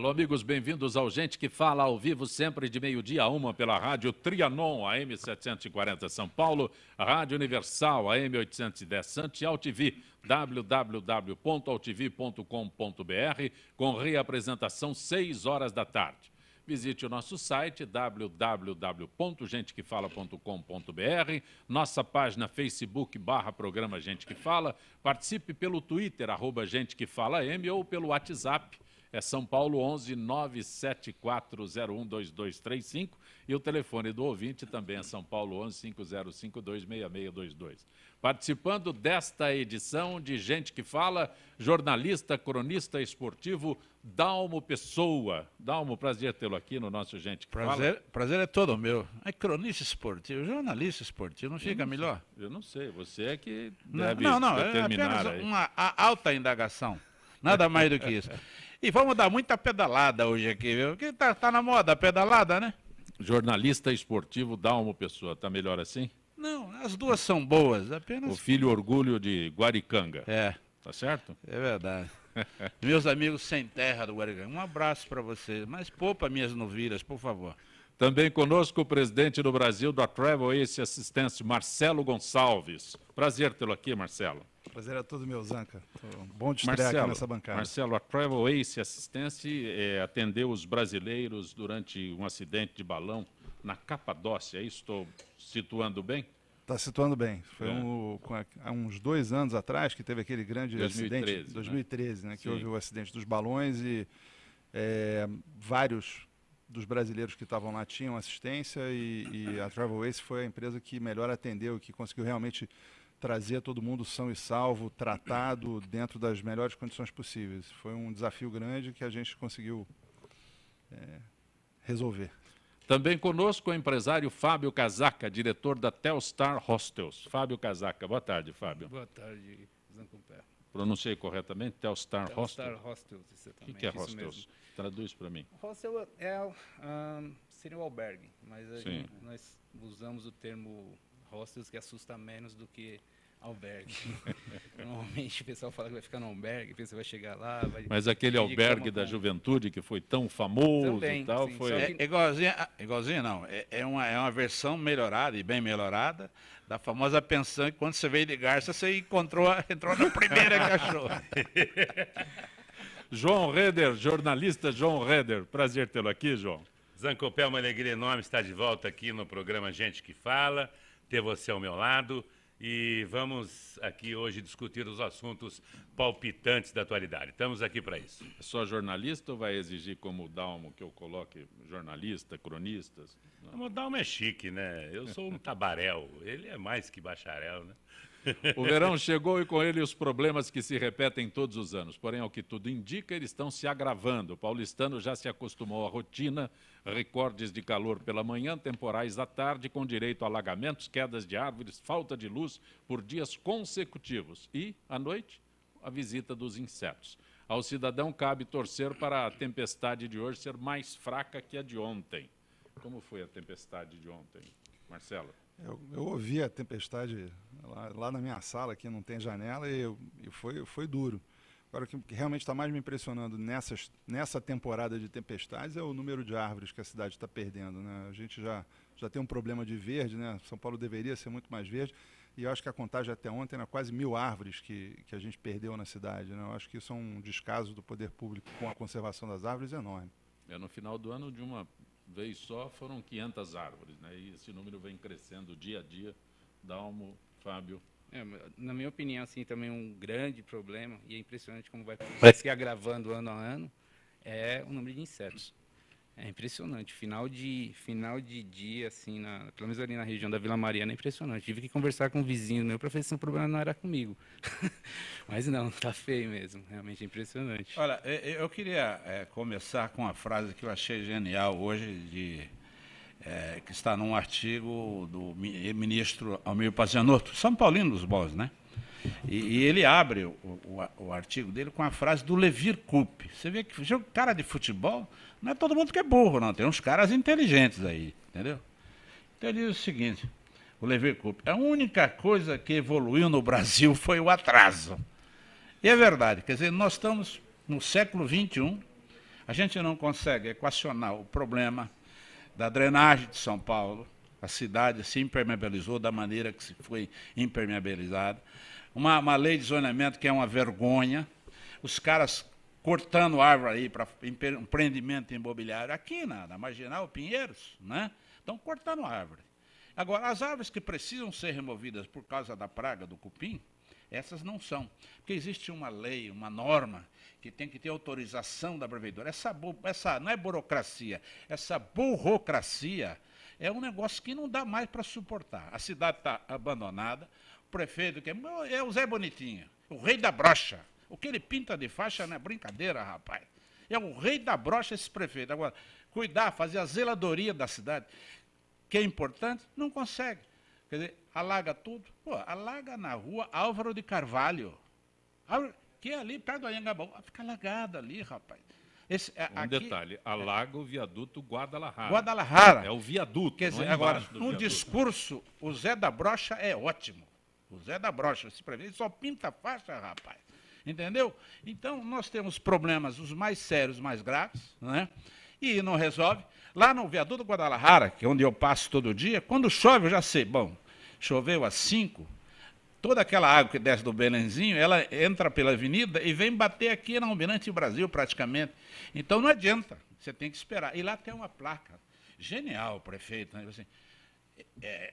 Alô, amigos, bem-vindos ao Gente que Fala ao vivo, sempre de meio-dia a 1 pela Rádio Trianon, AM 740 São Paulo, Rádio Universal, AM 810 Santos e AltV, www.altv.com.br, com reapresentação 6 horas da tarde. Visite o nosso site www.gentequefala.com.br, nossa página Facebook /programa Gente que Fala, participe pelo Twitter, @GenteQueFalaM ou pelo WhatsApp. É São Paulo 11 974012235 e o telefone do ouvinte também é São Paulo 11 50526622. Participando desta edição de Gente que Fala, jornalista, cronista esportivo Dalmo Pessoa. Dalmo, prazer tê-lo aqui no nosso Gente que Fala. Prazer é todo meu. É cronista esportivo, jornalista esportivo, não fica melhor? Eu não sei, você é que deve não, determinar é apenas aí. uma alta indagação, nada mais do que isso. E vamos dar muita pedalada hoje aqui, viu? Porque tá na moda a pedalada, né? Jornalista esportivo Dalmo Pessoa, tá melhor assim? Não, as duas são boas, apenas... O filho orgulho de Guaricanga. É. Tá certo? É verdade. Meus amigos sem terra do Guaricanga, um abraço para vocês, mas poupa minhas novilhas, por favor. Também conosco o presidente do Brasil da Travel Ace Assistência, Marcelo Gonçalves. Prazer tê-lo aqui, Marcelo. Prazer é todo meu, Zanca. Bom te estrear aqui nessa bancada. Marcelo, a Travel Ace Assistência atendeu os brasileiros durante um acidente de balão na Capadócia. É isso? Estou situando bem? Está situando bem. Foi há uns 2 anos atrás que teve aquele grande 2013, acidente. 2013, né? Que Sim. houve o acidente dos balões e vários dos brasileiros que estavam lá tinham assistência e a Travel Ace foi a empresa que melhor atendeu, que conseguiu realmente trazer todo mundo são e salvo, tratado dentro das melhores condições possíveis. Foi um desafio grande que a gente conseguiu resolver. Também conosco o empresário Fábio Casaca, diretor da Telstar Hostels. Fábio Casaca, boa tarde, Fábio. Boa tarde, Zancumpé. Pronunciei corretamente? Telstar Hostels? Telstar Hostels, exatamente. O que é isso Hostels? mesmo. Traduz para mim. Hostel seria o albergue, mas nós usamos o termo hostels que assusta menos do que albergue. Normalmente o pessoal fala que vai ficar no albergue, pensa que vai chegar lá... Mas aquele albergue da juventude que foi tão famoso também, e tal, sim, foi... só que... Igualzinho não, é uma versão melhorada e bem melhorada da famosa pensão que quando você veio de Garça, você entrou na primeira que achou. João Reder, jornalista João Reder. Prazer tê-lo aqui, João. Zancopé, uma alegria enorme estar de volta aqui no programa Gente que Fala, ter você ao meu lado e vamos aqui hoje discutir os assuntos palpitantes da atualidade. Estamos aqui para isso. É só jornalista ou vai exigir como Dalmo que eu coloque jornalista, cronistas? O Dalmo é chique, né? Eu sou um tabaréu, ele é mais que bacharel, né? O verão chegou e com ele os problemas que se repetem todos os anos. Porém, ao que tudo indica, eles estão se agravando. O paulistano já se acostumou à rotina, recordes de calor pela manhã, temporais à tarde, com direito a alagamentos, quedas de árvores, falta de luz por dias consecutivos. E, à noite, a visita dos insetos. Ao cidadão cabe torcer para a tempestade de hoje ser mais fraca que a de ontem. Como foi a tempestade de ontem, Marcelo? Eu ouvi a tempestade lá na minha sala, que não tem janela, e foi duro. Agora, o que realmente está mais me impressionando nessa temporada de tempestades é o número de árvores que a cidade está perdendo, né? A gente já tem um problema de verde, né? São Paulo deveria ser muito mais verde, e eu acho que a contagem até ontem era quase 1000 árvores que a gente perdeu na cidade, né? Eu acho que isso é um descaso do poder público com a conservação das árvores enorme. No final do ano, de uma vez só, foram 500 árvores, né? E esse número vem crescendo dia a dia. Dalmo, Fábio. Na minha opinião, assim, também um grande problema, e é impressionante como vai se agravando ano a ano, é o número de insetos. É impressionante. Final de dia, assim, pelo menos ali na região da Vila Mariana, é impressionante. Tive que conversar com um vizinho meu para ver se o problema não era comigo. Mas não, tá feio mesmo. Realmente é impressionante. Olha, eu queria começar com uma frase que eu achei genial hoje, que está num artigo do ministro Almir Pazianotto, São Paulino dos Bons, né? E ele abre o artigo dele com a frase do Levir Coupe. Você vê que jogo cara de futebol, não é todo mundo que é burro, não. Tem uns caras inteligentes aí, entendeu? Então ele diz o seguinte, o Levir Coupe, a única coisa que evoluiu no Brasil foi o atraso. E é verdade, quer dizer, nós estamos no século XXI A gente não consegue equacionar o problema da drenagem de São Paulo. A cidade se impermeabilizou da maneira que se foi impermeabilizada. Uma lei de zoneamento que é uma vergonha. Os caras cortando árvore aí para empreendimento imobiliário. Aqui na Marginal Pinheiros, né? Estão cortando árvore. Agora, as árvores que precisam ser removidas por causa da praga do cupim, essas não são. Porque existe uma lei, uma norma, que tem que ter autorização da prefeitura. Essa não é burocracia, essa burocracia é um negócio que não dá mais para suportar. A cidade está abandonada, o prefeito, que é o Zé Bonitinho, o rei da brocha. O que ele pinta de faixa não é brincadeira, rapaz. É o rei da brocha esse prefeito. Agora, cuidar, fazer a zeladoria da cidade, que é importante, não consegue. Quer dizer, alaga tudo. Pô, alaga na rua Álvaro de Carvalho, que é ali perto do Anhangabaú. Fica alagada ali, rapaz. Detalhe, alaga o viaduto Guadalajara. Guadalajara. É o viaduto, quer dizer, não é agora, do no viaduto. discurso, o Zé da Brocha é ótimo. O Zé da Brocha, esse prefeito, só pinta faixa, rapaz. Entendeu? Então, nós temos problemas os mais sérios, mais graves, né? E não resolve. Lá no viaduto Guadalajara, que é onde eu passo todo dia, quando chove, eu já sei, bom, choveu às 5, toda aquela água que desce do Belenzinho, ela entra pela avenida e vem bater aqui na Almirante Brasil, praticamente. Então, não adianta, você tem que esperar. E lá tem uma placa, genial o prefeito, né? Assim,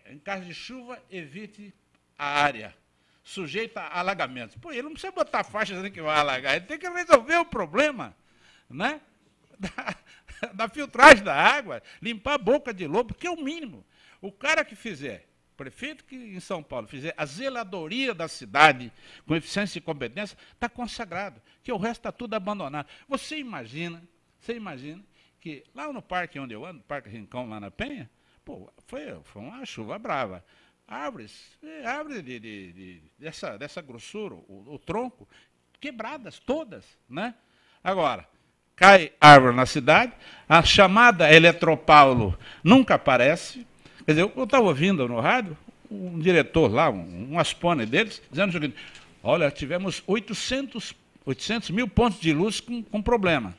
em caso de chuva, evite a área sujeita a alagamentos. Pô, ele não precisa botar faixas que vai alagar, ele tem que resolver o problema, né? Da filtragem da água, limpar a boca de lobo, que é o mínimo. O cara que fizer, o prefeito que em São Paulo fizer a zeladoria da cidade com eficiência e competência, está consagrado, que o resto está tudo abandonado. Você imagina que lá no parque onde eu ando, Parque Rincão, lá na Penha, pô, foi uma chuva brava. Árvores dessa grossura, o tronco, quebradas todas, né? Agora, cai árvore na cidade, a chamada Eletropaulo nunca aparece. Quer dizer, eu estava ouvindo no rádio um diretor lá, um aspone deles, dizendo o seguinte: olha, tivemos 800 mil pontos de luz com problema.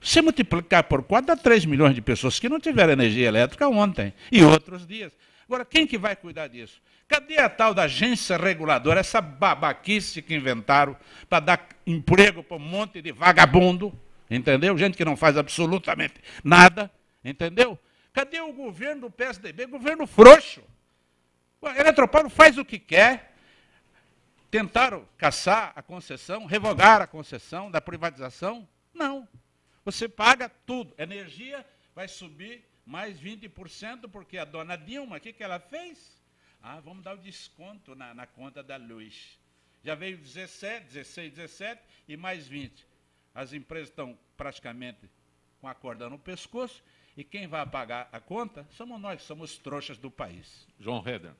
Se multiplicar por 4, dá 3 milhões de pessoas que não tiveram energia elétrica ontem e outros dias. Agora, quem que vai cuidar disso? Cadê a tal da agência reguladora, essa babaquice que inventaram para dar emprego para um monte de vagabundo, entendeu? Gente que não faz absolutamente nada, entendeu? Cadê o governo do PSDB? Governo frouxo. A Eletropaulo faz o que quer. Tentaram caçar a concessão, revogar a concessão da privatização? Não. Você paga tudo. A energia vai subir mais 20%, porque a dona Dilma, o que ela fez? Ah, vamos dar o desconto na conta da luz. Já veio 16, 17 e mais 20. As empresas estão praticamente com a corda no pescoço, e quem vai pagar a conta somos nós, que somos trouxas do país. João Heder.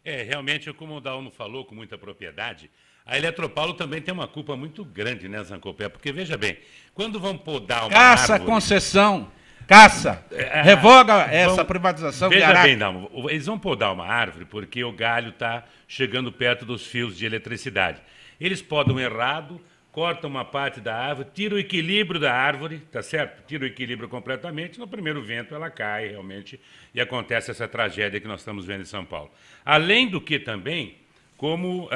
Realmente, como o Dalmo falou com muita propriedade, a Eletropaulo também tem uma culpa muito grande, né, Zancopé? Porque, veja bem, quando vão podar uma Caça árvore... a concessão, caça, revoga essa privatização. Veja bem, Dalmo, eles vão podar uma árvore porque o galho está chegando perto dos fios de eletricidade. Eles podam errado, cortam uma parte da árvore, tiram o equilíbrio da árvore, tá certo? Tira o equilíbrio completamente, no primeiro vento ela cai realmente e acontece essa tragédia que nós estamos vendo em São Paulo. Além do que também, como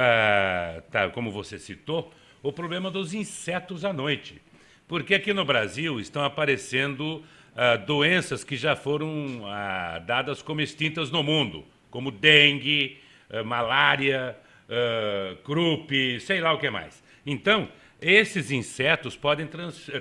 você citou, o problema dos insetos à noite. Porque aqui no Brasil estão aparecendo doenças que já foram dadas como extintas no mundo, como dengue, malária, croup, sei lá o que mais. Então, esses insetos podem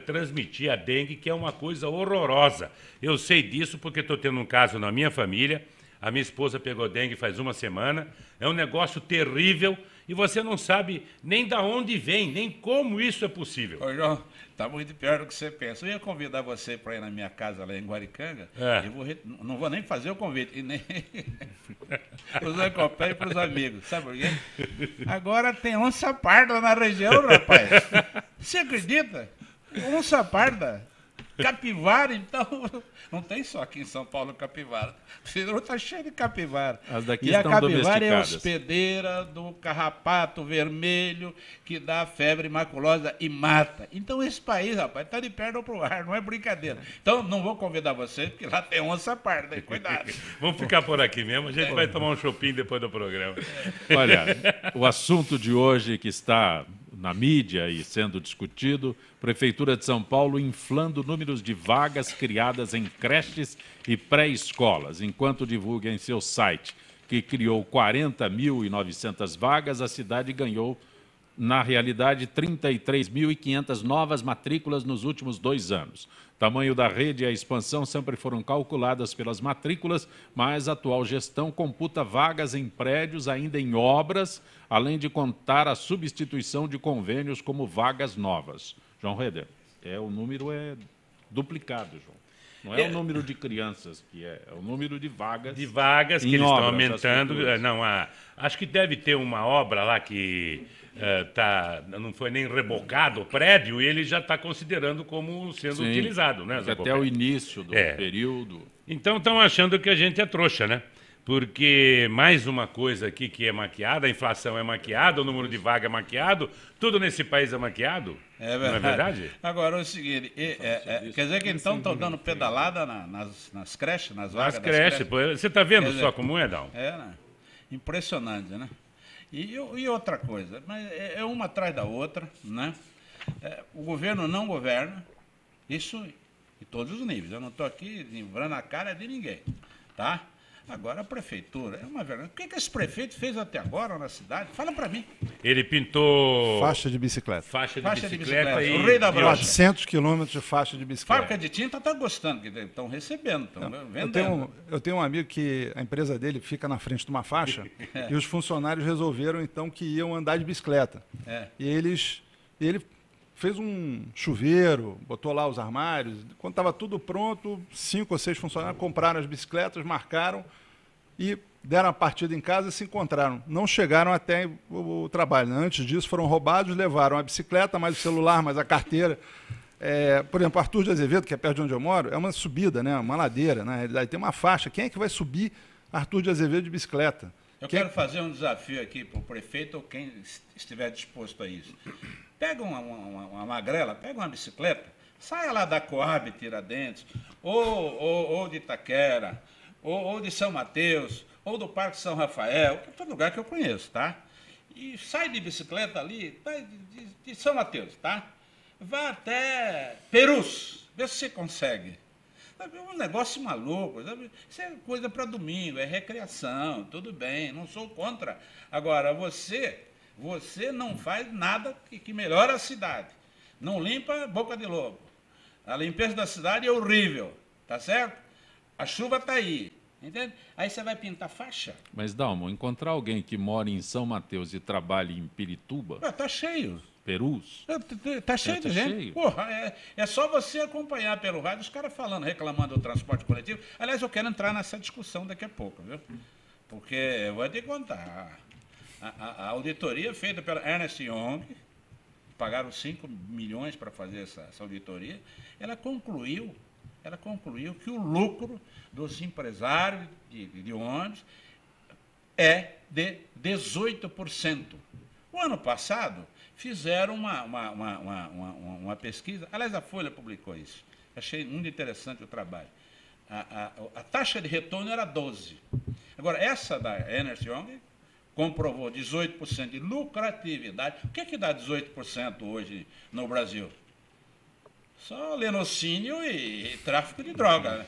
transmitir a dengue, que é uma coisa horrorosa. Eu sei disso porque estou tendo um caso na minha família. A minha esposa pegou dengue faz uma semana. É um negócio terrível e você não sabe nem de onde vem, nem como isso é possível. Ô, João, está muito pior do que você pensa. Eu ia convidar você para ir na minha casa lá em Guaricanga. Não vou nem fazer o convite. E nem para os Zancopé e para os amigos. Sabe por quê? Agora tem onça parda na região, rapaz. Você acredita? Onça parda. Capivara, então, não tem só aqui em São Paulo capivara. O Ciru está cheio de capivara. As daqui e a estão capivara é a domesticadas. hospedeira do carrapato vermelho que dá febre maculosa e mata. Então esse país, rapaz, está de perna para o ar, não é brincadeira. Então não vou convidar você, porque lá tem onça parda, cuidado. Vamos ficar por aqui mesmo, a gente vai tomar um chopinho depois do programa. Olha, o assunto de hoje que está na mídia e sendo discutido, Prefeitura de São Paulo inflando números de vagas criadas em creches e pré-escolas. Enquanto divulga em seu site que criou 40.900 vagas, a cidade ganhou, na realidade, 33.500 novas matrículas nos últimos 2 anos. O tamanho da rede e a expansão sempre foram calculadas pelas matrículas, mas a atual gestão computa vagas em prédios ainda em obras, além de contar a substituição de convênios como vagas novas. João Reder, o número é duplicado, João. Não é o número de crianças que é o número de vagas. De vagas que eles estão obras, aumentando. Não, acho que deve ter uma obra lá que não foi nem rebocado o prédio e ele já está considerando como sendo Sim, utilizado, né? até o início do período. Então estão achando que a gente é trouxa, né? Porque mais uma coisa aqui que é maquiada, a inflação é maquiada, o número de vaga é maquiado, tudo nesse país é maquiado. É verdade. Não é verdade? Agora, é o seguinte, quer dizer que então estão dando pedalada nas creches, nas vagas Nas creches, você está vendo só como é, Dal? Né? Impressionante, né? E outra coisa, mas é uma atrás da outra, né? O governo não governa, isso em todos os níveis, eu não estou aqui livrando a cara de ninguém, tá? Agora a prefeitura, é uma vergonha. O que esse prefeito fez até agora na cidade? Fala para mim. Ele pintou... Faixa de bicicleta. Faixa de bicicleta e... O rei da brocha. 400 quilômetros de faixa de bicicleta. Fábrica de tinta está gostando, que estão recebendo, estão vendendo. Eu tenho um amigo que a empresa dele fica na frente de uma faixa e os funcionários resolveram então que iam andar de bicicleta. E ele fez um chuveiro, botou lá os armários. Quando estava tudo pronto, 5 ou 6 funcionários compraram as bicicletas, marcaram e deram a partida em casa e se encontraram. Não chegaram até o trabalho. Antes disso, foram roubados, levaram a bicicleta, mais o celular, mais a carteira. Por exemplo, Arthur de Azevedo, que é perto de onde eu moro, é uma subida, né? Uma ladeira. Na realidade, tem uma faixa. Quem é que vai subir Arthur de Azevedo de bicicleta? Eu quero fazer um desafio aqui para o prefeito ou quem estiver disposto a isso. Pega uma magrela, pega uma bicicleta, saia lá da Coab Tiradentes, ou de Itaquera, ou de São Mateus, ou do Parque São Rafael, que é todo lugar que eu conheço, tá? E sai de bicicleta ali, de São Mateus, tá? Vá até Perus, vê se você consegue. É um negócio maluco, sabe? Isso é coisa para domingo, é recreação, tudo bem, não sou contra. Agora, você não faz nada que melhore a cidade. Não limpa a boca de lobo. A limpeza da cidade é horrível, tá certo? A chuva está aí, entende? Aí você vai pintar faixa. Mas, Dalmo, encontrar alguém que mora em São Mateus e trabalha em Pirituba... Está cheio. Perus? Está cheio de gente. Porra, é só você acompanhar pelo rádio os caras falando, reclamando do transporte coletivo. Aliás, eu quero entrar nessa discussão daqui a pouco, viu? Porque eu vou te contar. A auditoria feita pela Ernst Young, pagaram 5 milhões para fazer essa auditoria, ela concluiu que o lucro dos empresários de ônibus é de 18%. O ano passado, fizeram uma pesquisa, aliás, a Folha publicou isso, achei muito interessante o trabalho. A taxa de retorno era 12%. Agora, essa da Ernst Young comprovou 18% de lucratividade. O que é que dá 18% hoje no Brasil? Só lenocínio e tráfico de droga. Né?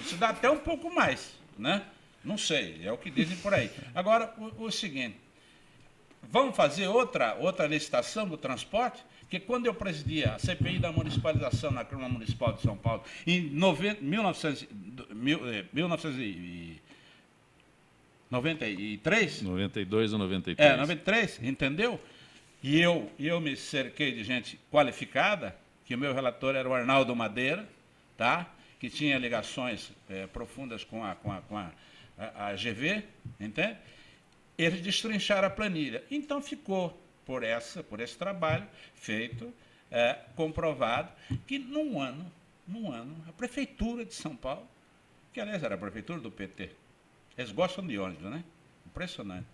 Isso dá até um pouco mais, né? Não sei, é o que dizem por aí. Agora, o seguinte, vamos fazer outra licitação do transporte? Porque quando eu presidia a CPI da municipalização na Câmara Municipal de São Paulo, em 1993... 92 ou 93. 93, entendeu? E eu me cerquei de gente qualificada, que o meu relator era o Arnaldo Madeira, tá? Que tinha ligações profundas com a GV, entende? Eles destrincharam a planilha. Então ficou, por esse trabalho feito, comprovado, que num ano num ano, a Prefeitura de São Paulo, que aliás era a Prefeitura do PT, eles gostam de ônibus, né? Impressionante.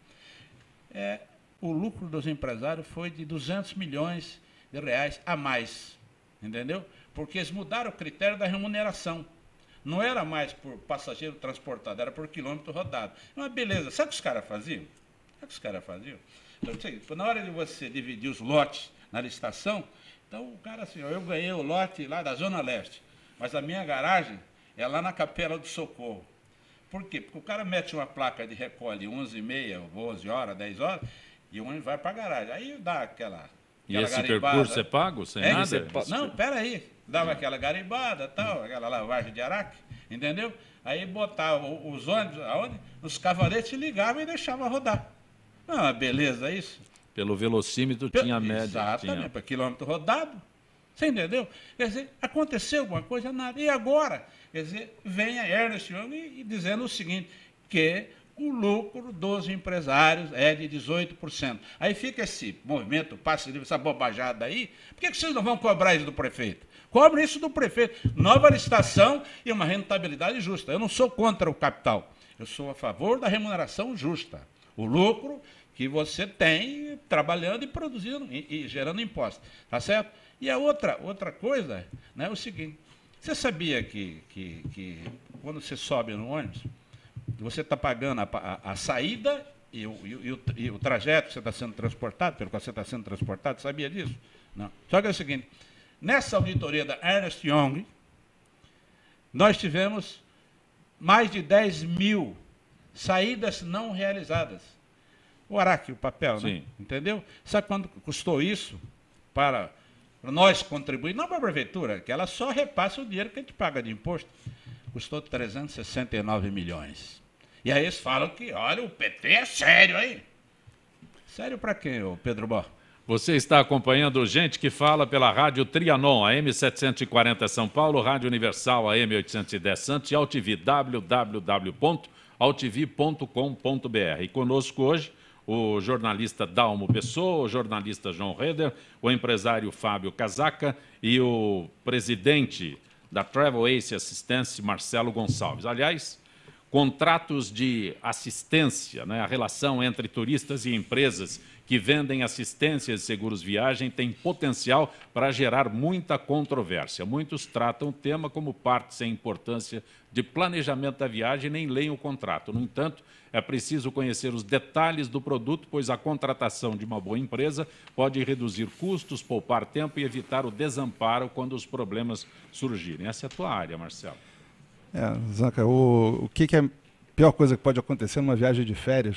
O lucro dos empresários foi de 200 milhões de reais a mais, entendeu? Porque eles mudaram o critério da remuneração. Não era mais por passageiro transportado, era por quilômetro rodado. Mas beleza, sabe o que os caras faziam? Então, na hora de você dividir os lotes na licitação, então o cara assim, eu ganhei o lote lá da Zona Leste, mas a minha garagem é lá na Capela do Socorro. Por quê? Porque o cara mete uma placa de recolhe 11h30, 12 horas, 10 horas, e o ônibus vai para a garagem. Aí dá aquela E esse garimbada. percurso é pago, sem nada? Não, peraí. Dava aquela garimbada, tal, aquela lavagem de araque, entendeu? Aí botava os ônibus aonde? Os cavaletes ligavam e deixavam rodar. Ah, beleza, isso? Pelo velocímetro tinha média. Exatamente, para quilômetro rodado. Você entendeu? Quer dizer, aconteceu alguma coisa? Nada. E agora? Quer dizer, vem a Ernst Young e dizendo o seguinte, que o lucro dos empresários é de 18%. Aí fica esse movimento, passe livre, essa bobajada aí. Por que vocês não vão cobrar isso do prefeito? Cobre isso do prefeito. Nova licitação e uma rentabilidade justa. Eu não sou contra o capital. Eu sou a favor da remuneração justa. O lucro que você tem trabalhando e produzindo e gerando impostos. Tá certo? E a outra coisa, né, é o seguinte. Você sabia que quando você sobe no ônibus, você está pagando a saída e o trajeto que você está sendo transportado, pelo qual você está sendo transportado, sabia disso? Não. Só que é o seguinte, nessa auditoria da Ernst Young, nós tivemos mais de 10 mil saídas não realizadas. O araque, o papel, Sim. né? Entendeu? Sabe quanto custou isso para nós contribuir? Não para a prefeitura, que ela só repassa o dinheiro que a gente paga de imposto. Custou 369 milhões. E aí eles falam que, olha, o PT é sério aí. Sério para quem, ô Pedro Bó? Você está acompanhando Gente que Fala pela Rádio Trianon, AM 740 São Paulo, Rádio Universal, AM 810 Santos e AltV, www.altv.com.br. E conosco hoje o jornalista Dalmo Pessoa, o jornalista João Reder, o empresário Fábio Casaca e o presidente da Travel Ace Assistance, Marcelo Gonçalves. Aliás, contratos de assistência, né, a relação entre turistas e empresas que vendem assistências de seguros viagem tem potencial para gerar muita controvérsia. Muitos tratam o tema como parte sem importância de planejamento da viagem e nem leem o contrato. No entanto, é preciso conhecer os detalhes do produto, pois a contratação de uma boa empresa pode reduzir custos, poupar tempo e evitar o desamparo quando os problemas surgirem. Essa é a tua área, Marcelo. Zanca, o que é a pior coisa que pode acontecer numa viagem de férias,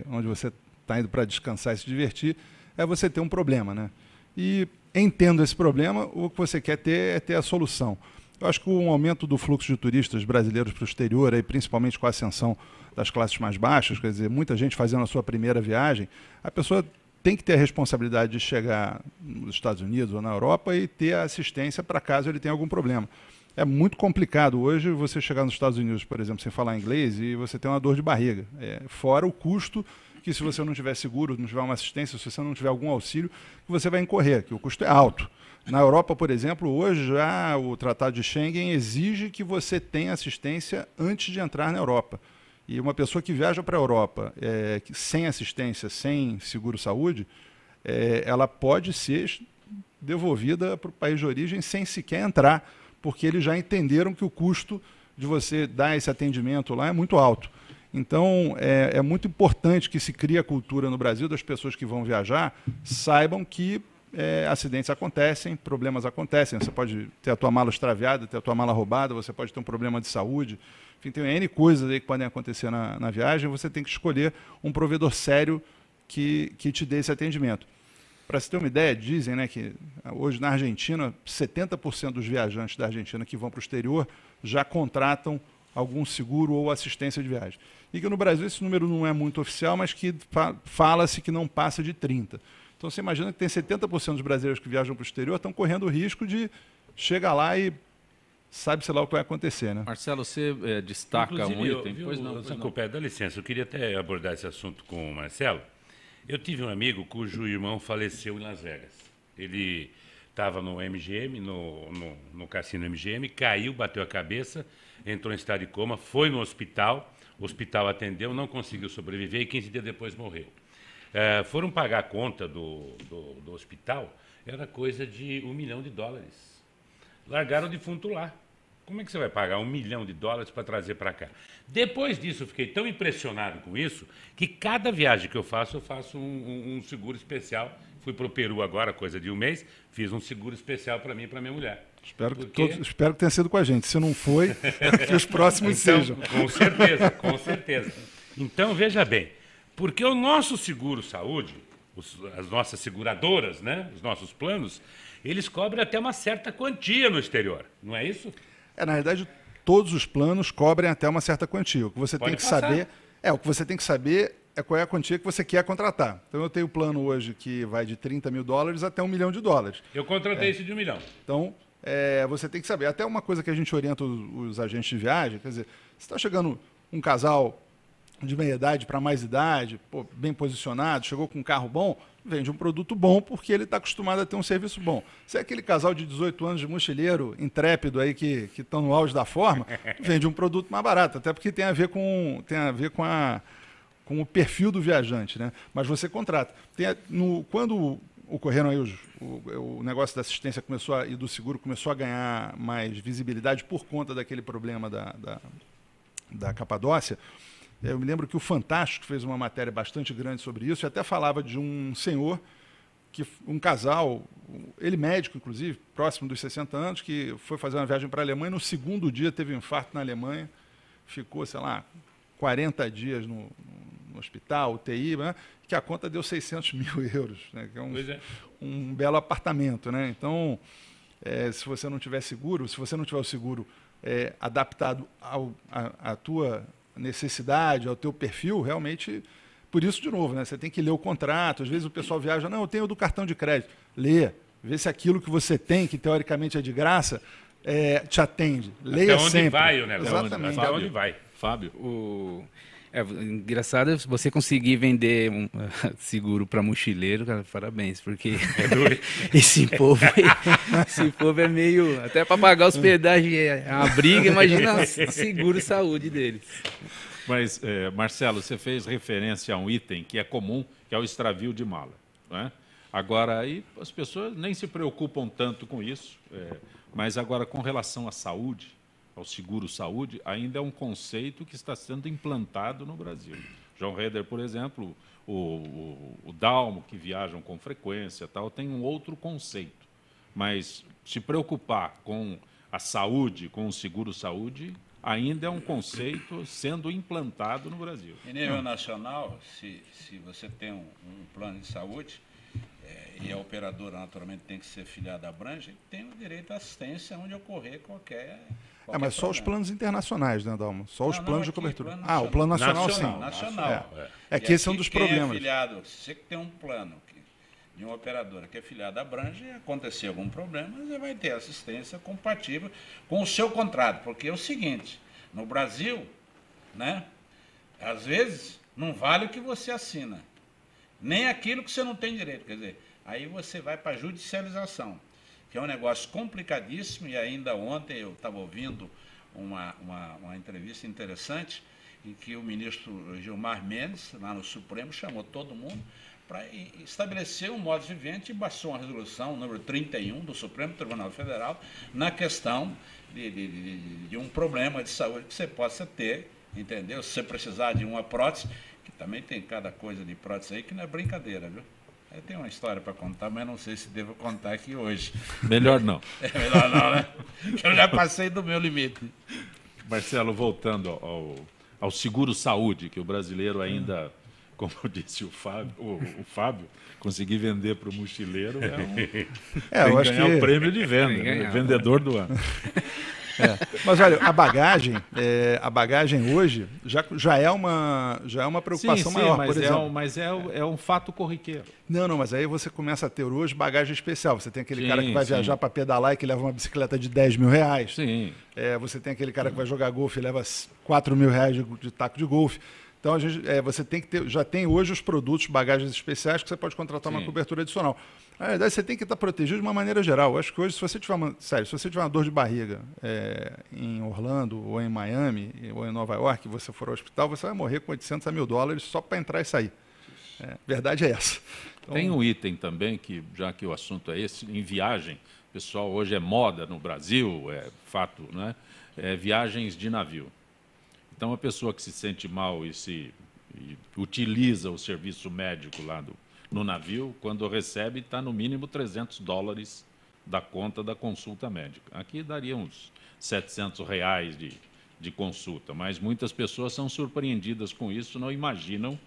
onde você está indo para descansar e se divertir, é você ter um problema, né? E, entendo esse problema, o que você quer ter é ter a solução. Eu acho que o aumento do fluxo de turistas brasileiros para o exterior, aí, principalmente com a ascensão das classes mais baixas, quer dizer, muita gente fazendo a sua primeira viagem, a pessoa tem que ter a responsabilidade de chegar nos Estados Unidos ou na Europa e ter a assistência para caso ele tenha algum problema. É muito complicado hoje você chegar nos Estados Unidos, por exemplo, sem falar inglês e você ter uma dor de barriga. Fora o custo que, se você não tiver seguro, não tiver uma assistência, se você não tiver algum auxílio, que você vai incorrer, que o custo é alto. Na Europa, por exemplo, hoje já o Tratado de Schengen exige que você tenha assistência antes de entrar na Europa. E uma pessoa que viaja para a Europa sem assistência, sem seguro-saúde, ela pode ser devolvida para o país de origem sem sequer entrar, porque eles já entenderam que o custo de você dar esse atendimento lá é muito alto. Então, é muito importante que se crie a cultura no Brasil das pessoas que vão viajar saibam que acidentes acontecem, problemas acontecem. Você pode ter a tua mala extraviada, ter a tua mala roubada, você pode ter um problema de saúde. Enfim, tem N coisas aí que podem acontecer na viagem. Você tem que escolher um provedor sério que te dê esse atendimento. Para você ter uma ideia, dizem, né, que hoje na Argentina, 70% dos viajantes da Argentina que vão para o exterior já contratam algum seguro ou assistência de viagem. E que no Brasil esse número não é muito oficial, mas que fala-se que não passa de 30%. Então você imagina que tem 70% dos brasileiros que viajam para o exterior estão correndo o risco de chegar lá e sabe-se lá o que vai acontecer, né? Marcelo, você destaca um item. Pois não. Dá licença, eu queria até abordar esse assunto com o Marcelo. Eu tive um amigo cujo irmão faleceu em Las Vegas. Ele estava no MGM, no cassino MGM, caiu, bateu a cabeça, entrou em estado de coma, foi no hospital, o hospital atendeu, não conseguiu sobreviver e 15 dias depois morreu. Foram pagar a conta do hospital, era coisa de $1 milhão. Largaram o defunto lá. Como é que você vai pagar $1 milhão para trazer para cá? Depois disso, eu fiquei tão impressionado com isso, que cada viagem que eu faço um seguro especial. Fui para o Peru agora, coisa de um mês, fiz um seguro especial para mim e para minha mulher. Espero que tenha sido com a gente. Se não foi, que os próximos então, sejam. Com certeza, com certeza. Então, veja bem, porque o nosso seguro-saúde, as nossas seguradoras, né, os nossos planos, eles cobrem até uma certa quantia no exterior, não é isso? Na verdade, todos os planos cobrem até uma certa quantia. O que você tem que saber o que você tem que saber é qual é a quantia que você quer contratar. Então, eu tenho um plano hoje que vai de $30 mil até $1 milhão. Eu contratei esse de $1 milhão. Então, você tem que saber. Até uma coisa que a gente orienta os agentes de viagem, quer dizer, se está chegando um casal de meia idade para mais idade, bem posicionado, chegou com um carro bom, vende um produto bom porque ele está acostumado a ter um serviço bom. Se é aquele casal de 18 anos de mochileiro intrépido aí que estão no auge da forma, vende um produto mais barato, até porque tem a ver com o perfil do viajante, né? Mas você contrata. Quando ocorreram aí o negócio da assistência e do seguro começou a ganhar mais visibilidade por conta daquele problema da Capadócia, eu me lembro que o Fantástico fez uma matéria bastante grande sobre isso e até falava de um senhor, um casal, ele médico, inclusive, próximo dos 60 anos, que foi fazer uma viagem para a Alemanha e no segundo dia teve um infarto na Alemanha, ficou, sei lá, 40 dias no hospital, UTI, né, que a conta deu 600 mil euros, né, que é um belo apartamento. Né? Então, se você não tiver seguro, se você não tiver o seguro adaptado à tua necessidade, ao teu perfil, realmente, por isso, de novo, né, você tem que ler o contrato. Às vezes o pessoal viaja, não, eu tenho do cartão de crédito. Lê, vê se aquilo que você tem, que teoricamente é de graça, te atende. Leia sempre. Até onde vai o negócio. Exatamente. Até onde vai. Fábio? Engraçado é você conseguir vender um seguro para mochileiro, cara, parabéns, porque esse povo é meio... Até para pagar hospedagem é uma briga, imagina seguro-saúde deles. Mas, Marcelo, você fez referência a um item que é comum, que é o extravio de mala. Né? Agora, aí as pessoas nem se preocupam tanto com isso, mas agora com relação à saúde, ao seguro-saúde, ainda é um conceito que está sendo implantado no Brasil. João Reder, por exemplo, o Dalmo, que viajam com frequência, tem um outro conceito. Mas se preocupar com a saúde, com o seguro-saúde, ainda é um conceito sendo implantado no Brasil. Em nível nacional, se você tem um plano de saúde, e a operadora, naturalmente, tem que ser filiada à Abrange, tem o direito à assistência onde ocorrer qualquer mas só os planos internacionais, né, Dalmo? Só os planos de cobertura. Plano o plano nacional, sim. Nacional. Que esse é um dos problemas. Se você tem um plano de uma operadora que é filiada à Abrange, e acontecer algum problema, você vai ter assistência compatível com o seu contrato. Porque é o seguinte, no Brasil, né, às vezes, não vale o que você assina, nem aquilo que você não tem direito. Quer dizer, aí você vai para a judicialização, que é um negócio complicadíssimo, e ainda ontem eu estava ouvindo uma entrevista interessante, em que o ministro Gilmar Mendes, lá no Supremo, chamou todo mundo para estabelecer um modus vivendi e baixou uma resolução, número 31, do Supremo Tribunal Federal, na questão de um problema de saúde que você possa ter, entendeu? Se você precisar de uma prótese, que também tem cada coisa de prótese aí que não é brincadeira, viu? Eu tenho uma história para contar, mas não sei se devo contar aqui hoje. Melhor não. Melhor não, né? Eu já passei do meu limite. Marcelo, voltando ao seguro-saúde, que o brasileiro ainda, como disse o Fábio, conseguir vender para o mochileiro eu acho ganhar o prêmio de venda, né? Vendedor do ano. Mas olha, a bagagem hoje já é uma preocupação maior, por exemplo. Mas é um fato corriqueiro. Não, mas aí você começa a ter hoje bagagem especial. Você tem aquele cara que vai viajar para pedalar e que leva uma bicicleta de R$10 mil. Sim. Você tem aquele cara que vai jogar golfe e leva R$4 mil de taco de golfe. Então, você tem que ter, já tem hoje os produtos, bagagens especiais que você pode contratar uma cobertura adicional. Na verdade, você tem que estar protegido de uma maneira geral. Eu acho que hoje, se você tiver uma dor de barriga em Orlando, ou em Miami, ou em Nova York, e você for ao hospital, você vai morrer com 800 a $1.000 só para entrar e sair. Verdade é essa. Então, tem um item também, que já que o assunto é esse, em viagem, pessoal, hoje é moda no Brasil, é fato, né? Viagens de navio. Então, a pessoa que se sente mal e utiliza o serviço médico lá no navio, quando recebe, está no mínimo $300 da conta da consulta médica. Aqui daria uns R$700 de consulta, mas muitas pessoas são surpreendidas com isso, não imaginam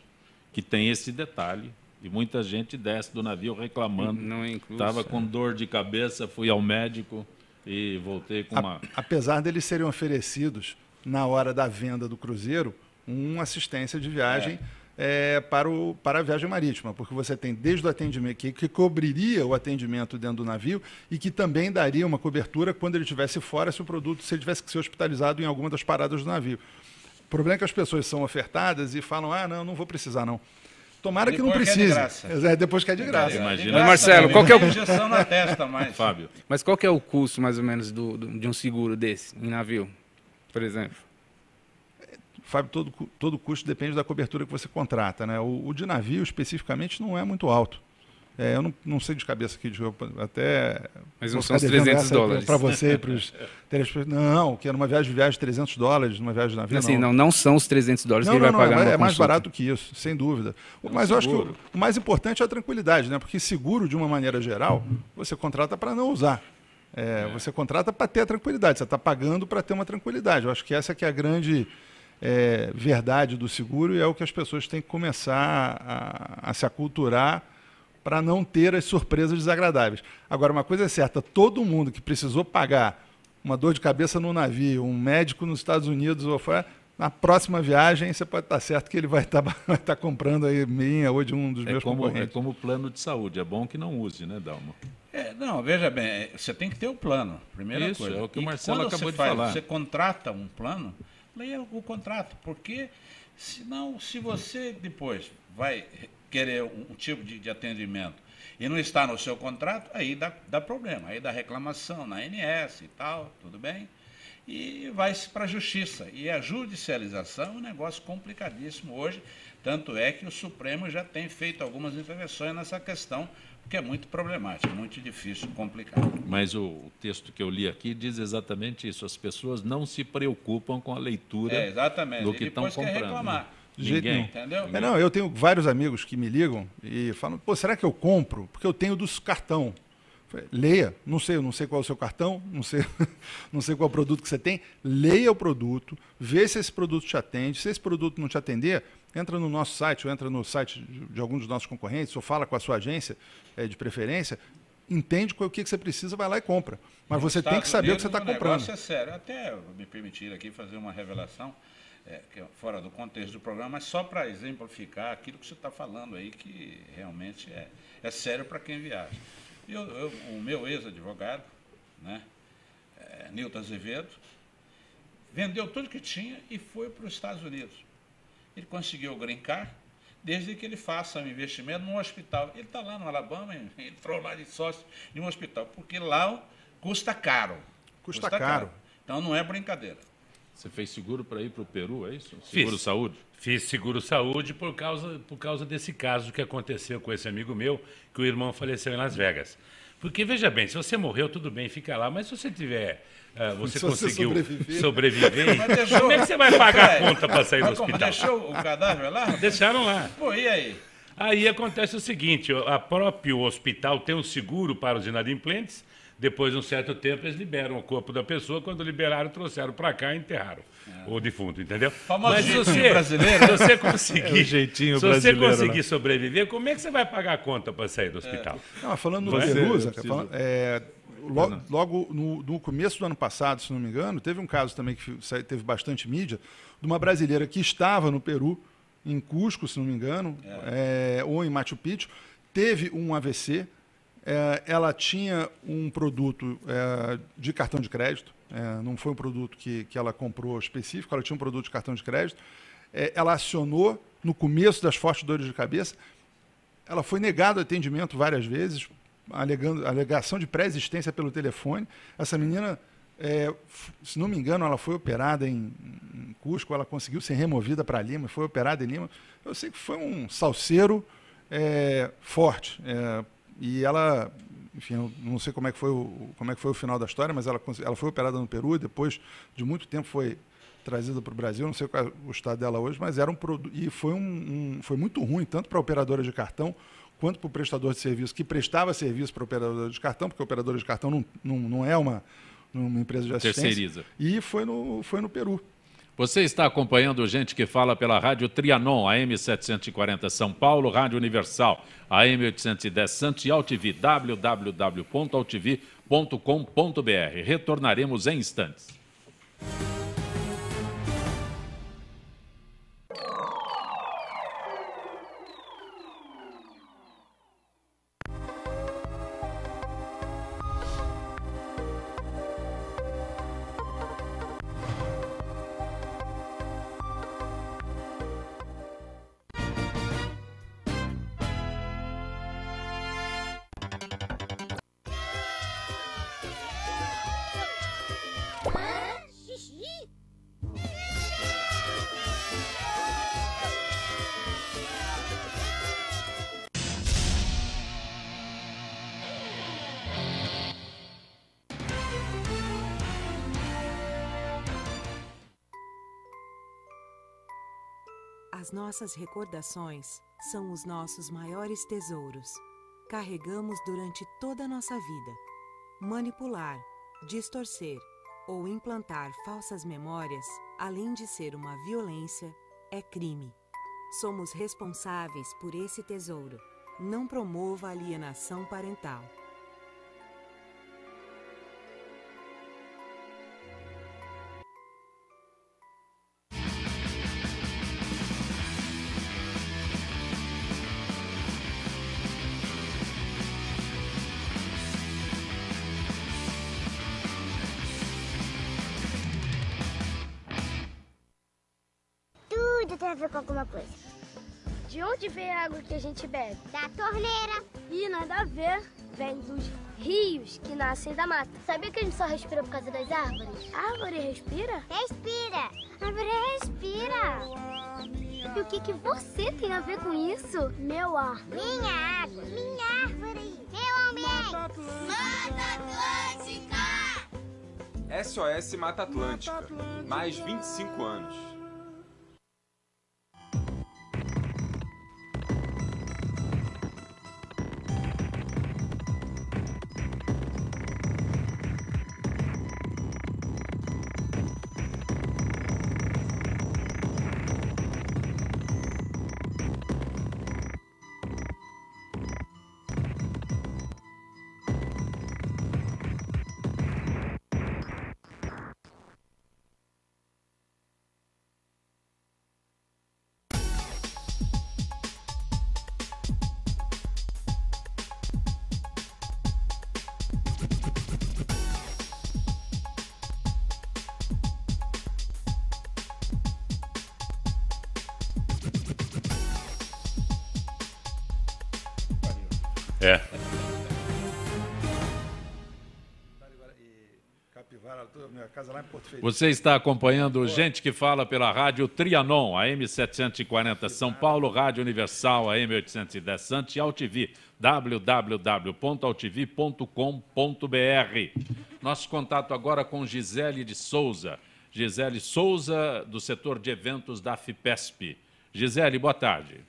que tem esse detalhe. E muita gente desce do navio reclamando. Não é incluso. Estava com dor de cabeça, fui ao médico e voltei com uma... Apesar deles serem oferecidos, na hora da venda do cruzeiro, uma assistência de viagem para a viagem marítima, porque você tem desde o atendimento, que cobriria o atendimento dentro do navio e que também daria uma cobertura quando ele estivesse fora, se ele tivesse que ser hospitalizado em alguma das paradas do navio. O problema é que as pessoas são ofertadas e falam, não vou precisar não. Tomara que não precise. Depois que é de graça. Imagina. Marcelo, qual que é o... injeção na testa, mais. Fábio. Mas qual que é o custo, mais ou menos, de um seguro desse, em navio, por exemplo? Fábio, todo custo depende da cobertura que você contrata, né? O de navio, especificamente, não é muito alto. Eu não sei de cabeça aqui, até... Mas não são os $300. Para você e para os telespectadores. Não, que era uma viagem $300, numa viagem de navio, assim, não são os $300 que ele vai pagar numa consulta. É mais consulta. barato que isso, sem dúvida. Mas eu acho que o mais importante é a tranquilidade, né? Porque seguro, de uma maneira geral, você contrata para não usar. Você contrata para ter a tranquilidade, você está pagando para ter uma tranquilidade. Eu acho que essa que é a grande verdade do seguro e é o que as pessoas têm que começar a se aculturar para não ter as surpresas desagradáveis. Agora, uma coisa é certa, todo mundo que precisou pagar uma dor de cabeça no navio, um médico nos Estados Unidos ou fora, na próxima viagem você pode estar certo que ele vai estar comprando aí minha ou de um dos meus concorrentes. É como plano de saúde, é bom que não use, né, Dalma? Não, veja bem, você tem que ter o plano, primeira Isso, coisa. é o que o Marcelo acabou de falar. Você contrata um plano, leia o contrato, porque senão, se você depois vai querer um tipo de atendimento e não está no seu contrato, aí dá problema, aí dá reclamação na ANS e tal, tudo bem, e vai para a justiça. E a judicialização é um negócio complicadíssimo hoje, tanto é que o Supremo já tem feito algumas intervenções nessa questão, porque é muito problemático, muito difícil, complicado. Mas o texto que eu li aqui diz exatamente isso, as pessoas não se preocupam com a leitura do que estão comprando. Quer reclamar. Ninguém. Entendeu? Eu tenho vários amigos que me ligam e falam, será que eu compro? Porque eu tenho dos cartão. Leia, eu não sei qual é o seu cartão, não sei qual é o produto que você tem, leia o produto, vê se esse produto te atende, se esse produto não te atender, entra no nosso site, ou entra no site de algum dos nossos concorrentes, ou fala com a sua agência de preferência, entende o que você precisa, vai lá e compra. Mas você tem que saber o que você está comprando. O negócio é sério, até me permitir aqui fazer uma revelação, que é fora do contexto do programa, mas só para exemplificar aquilo que você está falando aí, que realmente é sério para quem viaja. O meu ex-advogado, né, Nilton Azevedo, vendeu tudo que tinha e foi para os Estados Unidos. Ele conseguiu o green card, desde que ele faça um investimento num hospital. Ele está lá no Alabama, ele entrou lá de sócio em um hospital, porque lá custa caro. Custa caro. Então não é brincadeira. Você fez seguro para ir para o Peru, é isso? Seguro-saúde? Fiz seguro-saúde por causa desse caso que aconteceu com esse amigo meu, que o irmão faleceu em Las Vegas. Porque, veja bem, se você morreu, tudo bem, fica lá, mas se você tiver... você conseguiu sobreviver, como é que você vai pagar a conta para sair do hospital? Deixou o cadáver lá? Deixaram lá. Pô, e aí? Aí acontece o seguinte, a próprio hospital tem um seguro para os inadimplentes, depois de um certo tempo eles liberam o corpo da pessoa, quando liberaram, trouxeram para cá e enterraram o defunto, entendeu? Mas se você conseguir, jeitinho se você brasileiro, conseguir sobreviver, como é que você vai pagar a conta para sair do hospital? Falando no Peru, logo no começo do ano passado, se não me engano, teve um caso também que teve bastante mídia, de uma brasileira que estava no Peru, em Cusco, se não me engano, ou em Machu Picchu, teve um AVC, ela tinha um produto de cartão de crédito, não foi um produto que ela comprou específico, ela tinha um produto de cartão de crédito, ela acionou no começo das fortes dores de cabeça. Ela foi negada o atendimento várias vezes, alegação de pré-existência pelo telefone. Essa menina, se não me engano, ela foi operada em Cusco, ela conseguiu ser removida para Lima, foi operada em Lima. Eu sei que foi um salseiro forte. E ela, enfim, eu não sei como é que foi o final da história, mas ela foi operada no Peru e depois de muito tempo foi trazida para o Brasil. Não sei qual é o estado dela hoje, mas era um produto. E foi muito ruim, tanto para a operadora de cartão quanto para o prestador de serviço, que prestava serviço para a operadora de cartão, porque a operadora de cartão não é uma empresa de assistência. Terceiriza. E foi no Peru. Você está acompanhando Gente que Fala pela Rádio Trianon, AM 740 São Paulo, Rádio Universal, AM 810 Santos e AltV, www.altv.com.br. Retornaremos em instantes. As nossas recordações são os nossos maiores tesouros. Carregamos durante toda a nossa vida. Manipular, distorcer ou implantar falsas memórias, além de ser uma violência, é crime. Somos responsáveis por esse tesouro. Não promova alienação parental. Tem a ver com alguma coisa. De onde vem a água que a gente bebe? Da torneira. Ih, nada a ver. Vem dos rios que nascem da mata. Sabia que a gente só respira por causa das árvores? A árvore respira? Respira. A árvore respira. E o que você tem a ver com isso? Meu ar. Minha água. Minha árvore. Meu ambiente. Mata Atlântica. SOS Mata Atlântica. Mais 25 anos. É. Você está acompanhando Gente que Fala pela Rádio Trianon, AM 740 São Paulo, Rádio Universal, AM 810 Santos e AltV, www.altv.com.br. Nosso contato agora com Gisele de Souza. Gisele Souza, do setor de eventos da FIPESP. Gisele, boa tarde.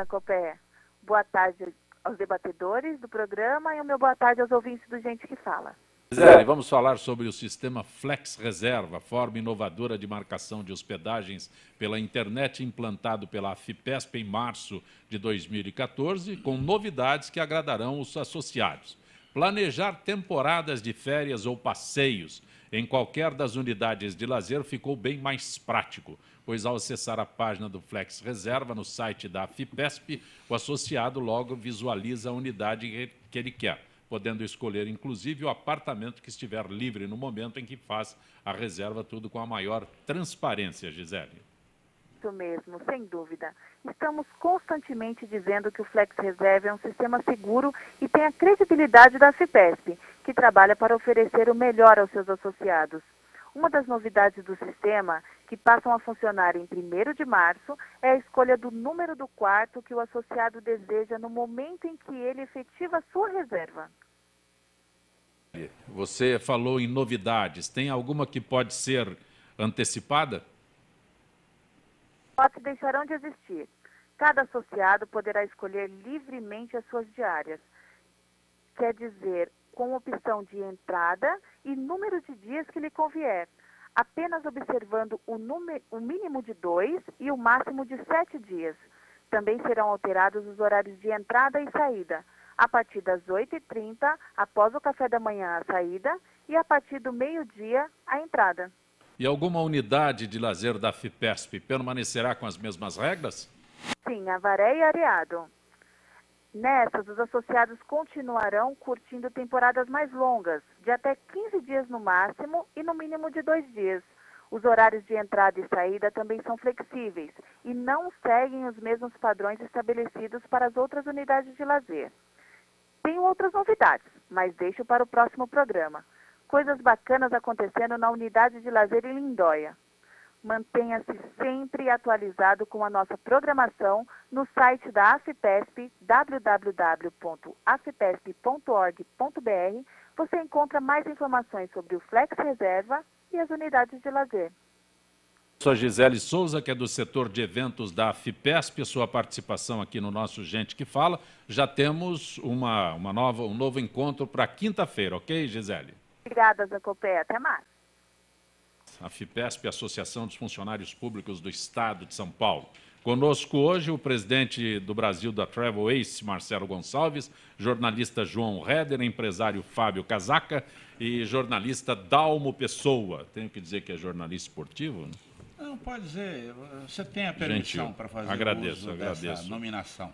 Copé. Boa tarde aos debatedores do programa e o meu boa tarde aos ouvintes do Gente que Fala. Gisele, vamos falar sobre o sistema Flex Reserva, forma inovadora de marcação de hospedagens pela internet implantado pela FIPESP em março de 2014, com novidades que agradarão os associados. Planejar temporadas de férias ou passeios em qualquer das unidades de lazer ficou bem mais prático, pois ao acessar a página do Flex Reserva no site da FIPESP, o associado logo visualiza a unidade que ele quer, podendo escolher inclusive o apartamento que estiver livre no momento em que faz a reserva, tudo com a maior transparência, Gisele. Isso mesmo, sem dúvida. Estamos constantemente dizendo que o Flex Reserve é um sistema seguro e tem a credibilidade da FIPESP, que trabalha para oferecer o melhor aos seus associados. Uma das novidades do sistema, que passam a funcionar em 1º de março, é a escolha do número do quarto que o associado deseja no momento em que ele efetiva a sua reserva. Você falou em novidades. Tem alguma que pode ser antecipada? Lotes deixarão de existir. Cada associado poderá escolher livremente as suas diárias. Quer dizer, com opção de entrada e número de dias que lhe convier, apenas observando o mínimo de 2 e o máximo de 7 dias. Também serão alterados os horários de entrada e saída, a partir das 8h30, após o café da manhã a saída, e a partir do meio-dia a entrada. E alguma unidade de lazer da FIPESP permanecerá com as mesmas regras? Sim, Avaré e Areado. Nessas, os associados continuarão curtindo temporadas mais longas, de até 15 dias no máximo e no mínimo de 2 dias. Os horários de entrada e saída também são flexíveis e não seguem os mesmos padrões estabelecidos para as outras unidades de lazer. Tenho outras novidades, mas deixo para o próximo programa. Coisas bacanas acontecendo na unidade de lazer em Lindóia. Mantenha-se sempre atualizado com a nossa programação no site da AFIPESP, www.afipesp.org.br. Você encontra mais informações sobre o Flex Reserva e as unidades de lazer. Sou a Gisele Souza, que é do setor de eventos da FIPESP, sua participação aqui no nosso Gente que Fala. Já temos um novo encontro para quinta-feira, ok, Gisele? Obrigada, Zacopé. Até mais. A FIPESP, Associação dos Funcionários Públicos do Estado de São Paulo. Conosco hoje o presidente do Brasil da Travel Ace, Marcelo Gonçalves, jornalista João Reder, empresário Fábio Casaca e jornalista Dalmo Pessoa. Tenho que dizer que é jornalista esportivo, né? Não, pode dizer. Você tem a permissão para fazer uso dessa nominação.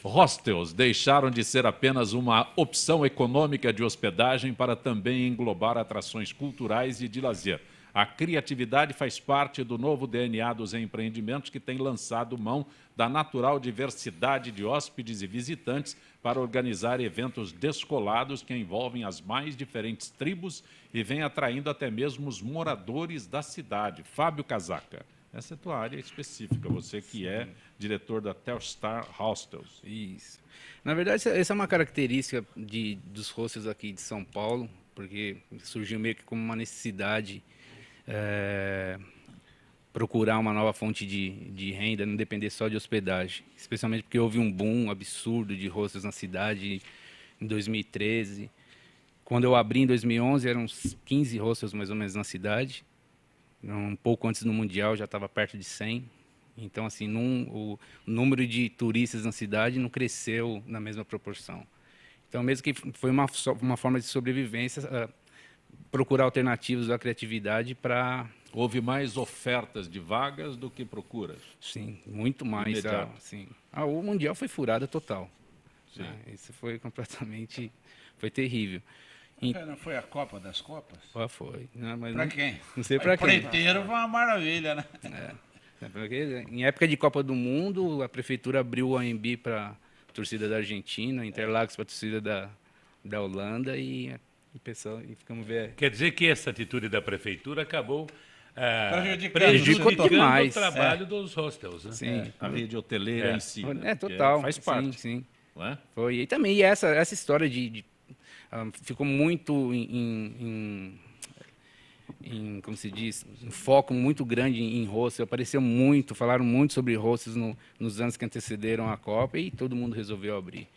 Hostels deixaram de ser apenas uma opção econômica de hospedagem para também englobar atrações culturais e de lazer. A criatividade faz parte do novo DNA dos empreendimentos que tem lançado mão da natural diversidade de hóspedes e visitantes para organizar eventos descolados que envolvem as mais diferentes tribos e vem atraindo até mesmo os moradores da cidade. Fábio Casaca, essa é a tua área específica, você que é diretor da Telstar Hostels. Isso. Na verdade, essa é uma característica dos hostels aqui de São Paulo, porque surgiu meio que como uma necessidade procurar uma nova fonte de renda, não depender só de hospedagem. Especialmente porque houve um boom absurdo de hostels na cidade em 2013. Quando eu abri em 2011, eram uns 15 hostels mais ou menos na cidade. Um pouco antes do Mundial, já estava perto de 100. Então, assim, o número de turistas na cidade não cresceu na mesma proporção. Então, mesmo que foi uma forma de sobrevivência, procurar alternativas da criatividade para... Houve mais ofertas de vagas do que procuras? Sim, muito mais. O Mundial foi furada total. Sim. Isso foi completamente... Foi terrível. Não foi a Copa das Copas? Foi. Para quem? Não sei para quem. Preteiro foi uma maravilha, né? Porque em época de Copa do Mundo, a prefeitura abriu o AMB para a torcida da Argentina, Interlagos para a torcida da Holanda e ficamos ver. Quer dizer que essa atitude da prefeitura acabou prejudicando demais o trabalho dos hostels, né? Sim. A rede hoteleira em si. Total. Faz parte. Sim. Não é? Foi. E também essa história ficou muito como se diz, um foco muito grande em hostels. Apareceu muito, falaram muito sobre hostels nos anos que antecederam a Copa e todo mundo resolveu abrir.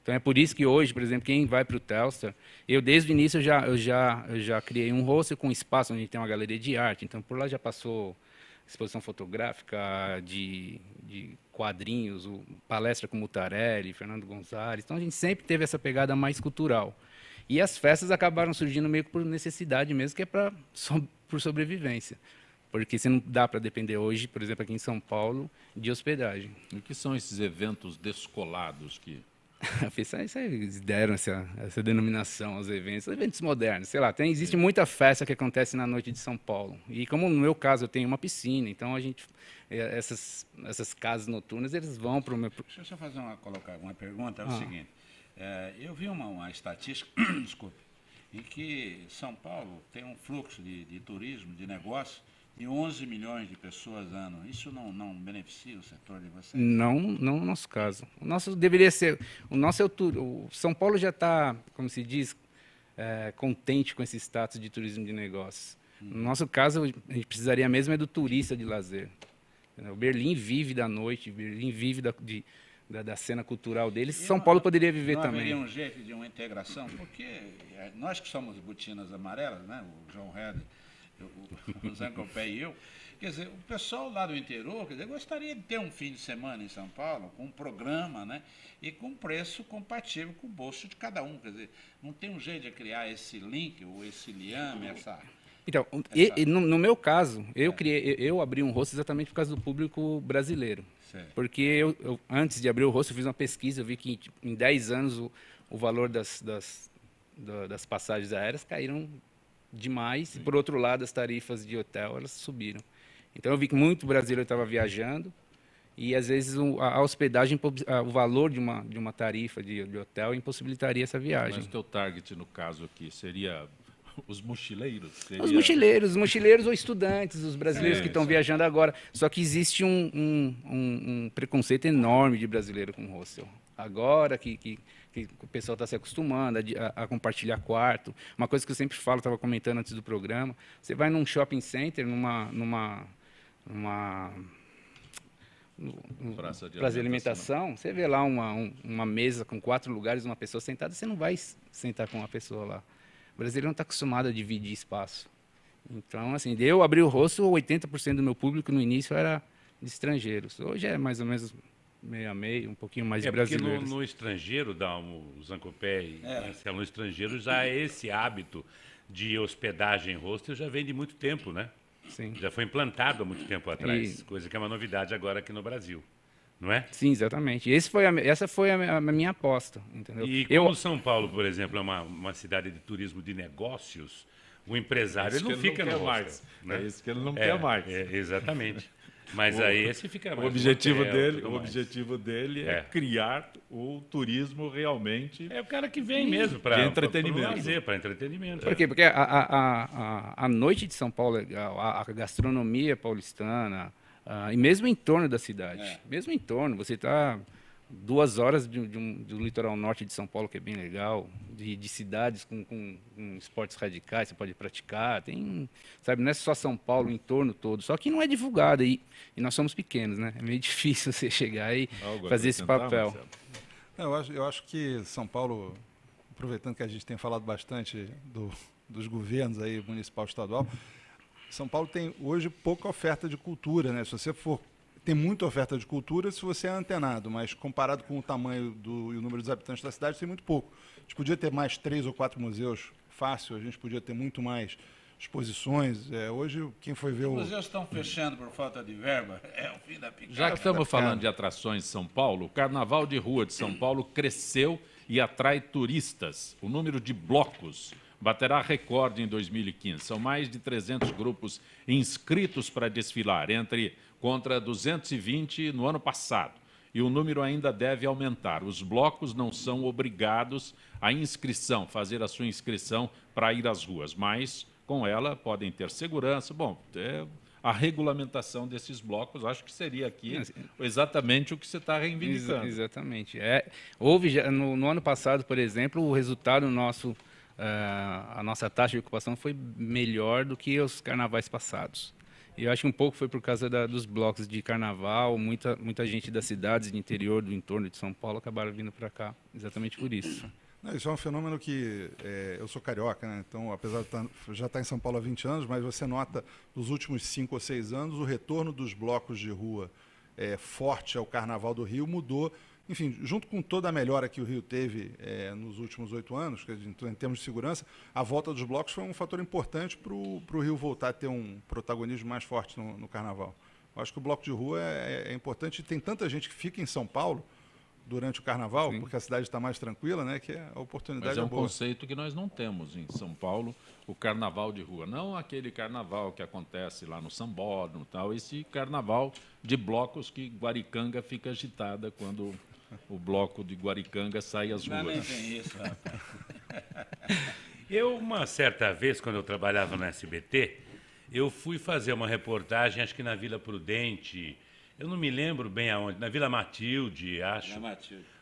Então é por isso que hoje, por exemplo, quem vai para o Telstar, eu desde o início eu já criei um hostel com espaço onde a gente tem uma galeria de arte. Então por lá já passou exposição fotográfica de quadrinhos, palestra com Mutarelli, Fernando Gonzalez. Então a gente sempre teve essa pegada mais cultural. E as festas acabaram surgindo meio que por necessidade mesmo, que é por sobrevivência. Porque você não dá para depender hoje, por exemplo, aqui em São Paulo, de hospedagem. E o que são esses eventos descolados que Eles deram essa denominação aos eventos modernos, sei lá, existe muita festa que acontece na noite de São Paulo, e como no meu caso eu tenho uma piscina, então essas casas noturnas, eles vão para o meu... Deixa eu só colocar uma pergunta, é o seguinte, eu vi uma estatística, desculpe, em que São Paulo tem um fluxo de turismo, de negócio, de 11 milhões de pessoas ano. Isso não beneficia o setor de vocês? Não no nosso caso. O nosso deveria ser... O São Paulo já está, como se diz, contente com esse status de turismo de negócios. No nosso caso, a gente precisaria mesmo do turista de lazer. O Berlim vive da noite, Berlim vive da cena cultural deles. São Paulo poderia viver também. Não haveria um jeito de uma integração? Porque nós que somos botinas amarelas, né? O João Red, o Zancopé e eu, quer dizer, o pessoal lá do interior, quer dizer, gostaria de ter um fim de semana em São Paulo, com um programa, né, e com preço compatível com o bolso de cada um, quer dizer, não tem um jeito de criar esse link, ou esse liame, Então, no meu caso, eu abri um rosto exatamente por causa do público brasileiro. Certo. Porque eu, antes de abrir o rosto, eu fiz uma pesquisa, eu vi que em 10 anos o valor das passagens aéreas caíram demais, e por outro lado as tarifas de hotel elas subiram. Então eu vi que muito brasileiro estava viajando e às vezes a hospedagem, o valor de uma tarifa de hotel impossibilitaria essa viagem. Mas o teu target no caso aqui seria os mochileiros? Os mochileiros ou estudantes, os brasileiros que estão viajando agora. Só que existe um preconceito enorme de brasileiro com hostel. Agora que o pessoal está se acostumando a compartilhar quarto. Uma coisa que eu sempre falo, estava comentando antes do programa, você vai num shopping center, numa praça de alimentação, você vê lá uma mesa com 4 lugares, uma pessoa sentada, você não vai sentar com uma pessoa lá. O brasileiro não está acostumado a dividir espaço. Então, assim, eu abri o rosto, 80% do meu público no início era de estrangeiros. Hoje é mais ou menos meio a meio, um pouquinho mais brasileiros. Porque no estrangeiro, o Zancopé e no estrangeiro já é esse hábito de hospedagem em hostel já vem de muito tempo, né? Sim. Já foi implantado há muito tempo atrás, coisa que é uma novidade agora aqui no Brasil, não é? Sim, exatamente. Essa foi a minha aposta, entendeu? E como São Paulo, por exemplo, é uma cidade de turismo de negócios, o empresário ele não fica no hostel. Né? É isso que ele não quer mais. Exatamente. Mas aí esse fica mais. O objetivo dele é criar o turismo realmente. É o cara que vem mesmo para entretenimento. Para entretenimento. Por quê? Porque a noite de São Paulo é legal, a gastronomia paulistana, e mesmo em torno da cidade. Mesmo em torno, você está 2 horas do litoral norte de São Paulo, que é bem legal, de cidades com esportes radicais, você pode praticar, sabe, não é só São Paulo, o entorno todo, só que não é divulgado, e nós somos pequenos, né? É meio difícil você chegar e fazer esse papel. Eu acho que São Paulo, aproveitando que a gente tem falado bastante dos governos aí, municipal e estadual, São Paulo tem hoje pouca oferta de cultura, né? Se você for... Tem muita oferta de cultura se você é antenado, mas comparado com o tamanho e o número dos habitantes da cidade, tem muito pouco. A gente podia ter mais 3 ou 4 museus fácil, a gente podia ter muito mais exposições. Hoje, quem foi ver Os museus estão fechando por falta de verba, é o fim da picada. Já que estamos falando de atrações de São Paulo, o Carnaval de Rua de São Paulo cresceu e atrai turistas. O número de blocos baterá recorde em 2015. São mais de 300 grupos inscritos para desfilar, contra 220 no ano passado. E o número ainda deve aumentar. Os blocos não são obrigados a fazer a sua inscrição para ir às ruas, mas com ela podem ter segurança. Bom, a regulamentação desses blocos, acho que seria aqui exatamente o que você está reivindicando. Exatamente. Houve, no ano passado, por exemplo, o resultado nosso, a nossa taxa de ocupação foi melhor do que os carnavais passados. E eu acho que um pouco foi por causa dos blocos de carnaval, muita gente das cidades de interior, do entorno de São Paulo, acabaram vindo para cá, exatamente por isso. Isso é um fenômeno que... eu sou carioca, né? Então, apesar de já estar em São Paulo há 20 anos, mas você nota, nos últimos 5 ou 6 anos, o retorno dos blocos de rua forte ao Carnaval do Rio mudou. Enfim, junto com toda a melhora que o Rio teve nos últimos 8 anos, em termos de segurança, a volta dos blocos foi um fator importante para o Rio voltar a ter um protagonismo mais forte no Carnaval. Eu acho que o bloco de rua é importante, e tem tanta gente que fica em São Paulo, durante o carnaval, Sim. porque a cidade está mais tranquila, né? Que a oportunidade Mas é um boa. conceito que nós não temos em São Paulo, o carnaval de rua. Não aquele carnaval que acontece lá no Sambódromo e tal, esse carnaval de blocos que Guaricanga fica agitada quando o bloco de Guaricanga sai às ruas. Nem tem isso, rapaz. Eu, uma certa vez, quando eu trabalhava no SBT, eu fui fazer uma reportagem, acho que na Vila Prudente, eu não me lembro bem aonde, na Vila Matilde, acho.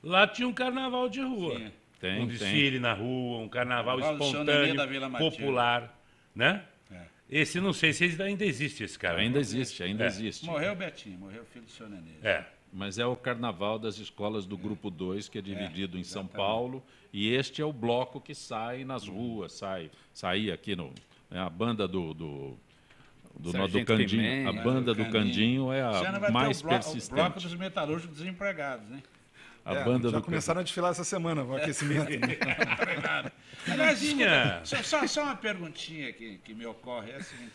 Lá tinha um carnaval de rua. Sim. Tem, Um desfile na rua, um carnaval espontâneo, da Vila Matilde. popular, né? É. Esse, não sei se ainda existe esse cara. Ainda existe, ainda existe. Morreu o Betinho, morreu o filho do seu Nenê. É. Mas é o carnaval das escolas do Grupo 2, que é dividido em São Paulo, e este é o bloco que sai nas ruas, saía aqui a banda do Candinho. Pimenta. A banda do Candinho é Esse ano a vai mais ter o bloco dos persistente. metalúrgicos desempregados, né? A banda já do começaram a desfilar essa semana, o aquecimento. Né? Aliás, Tinha- só uma perguntinha que me ocorre, é a seguinte.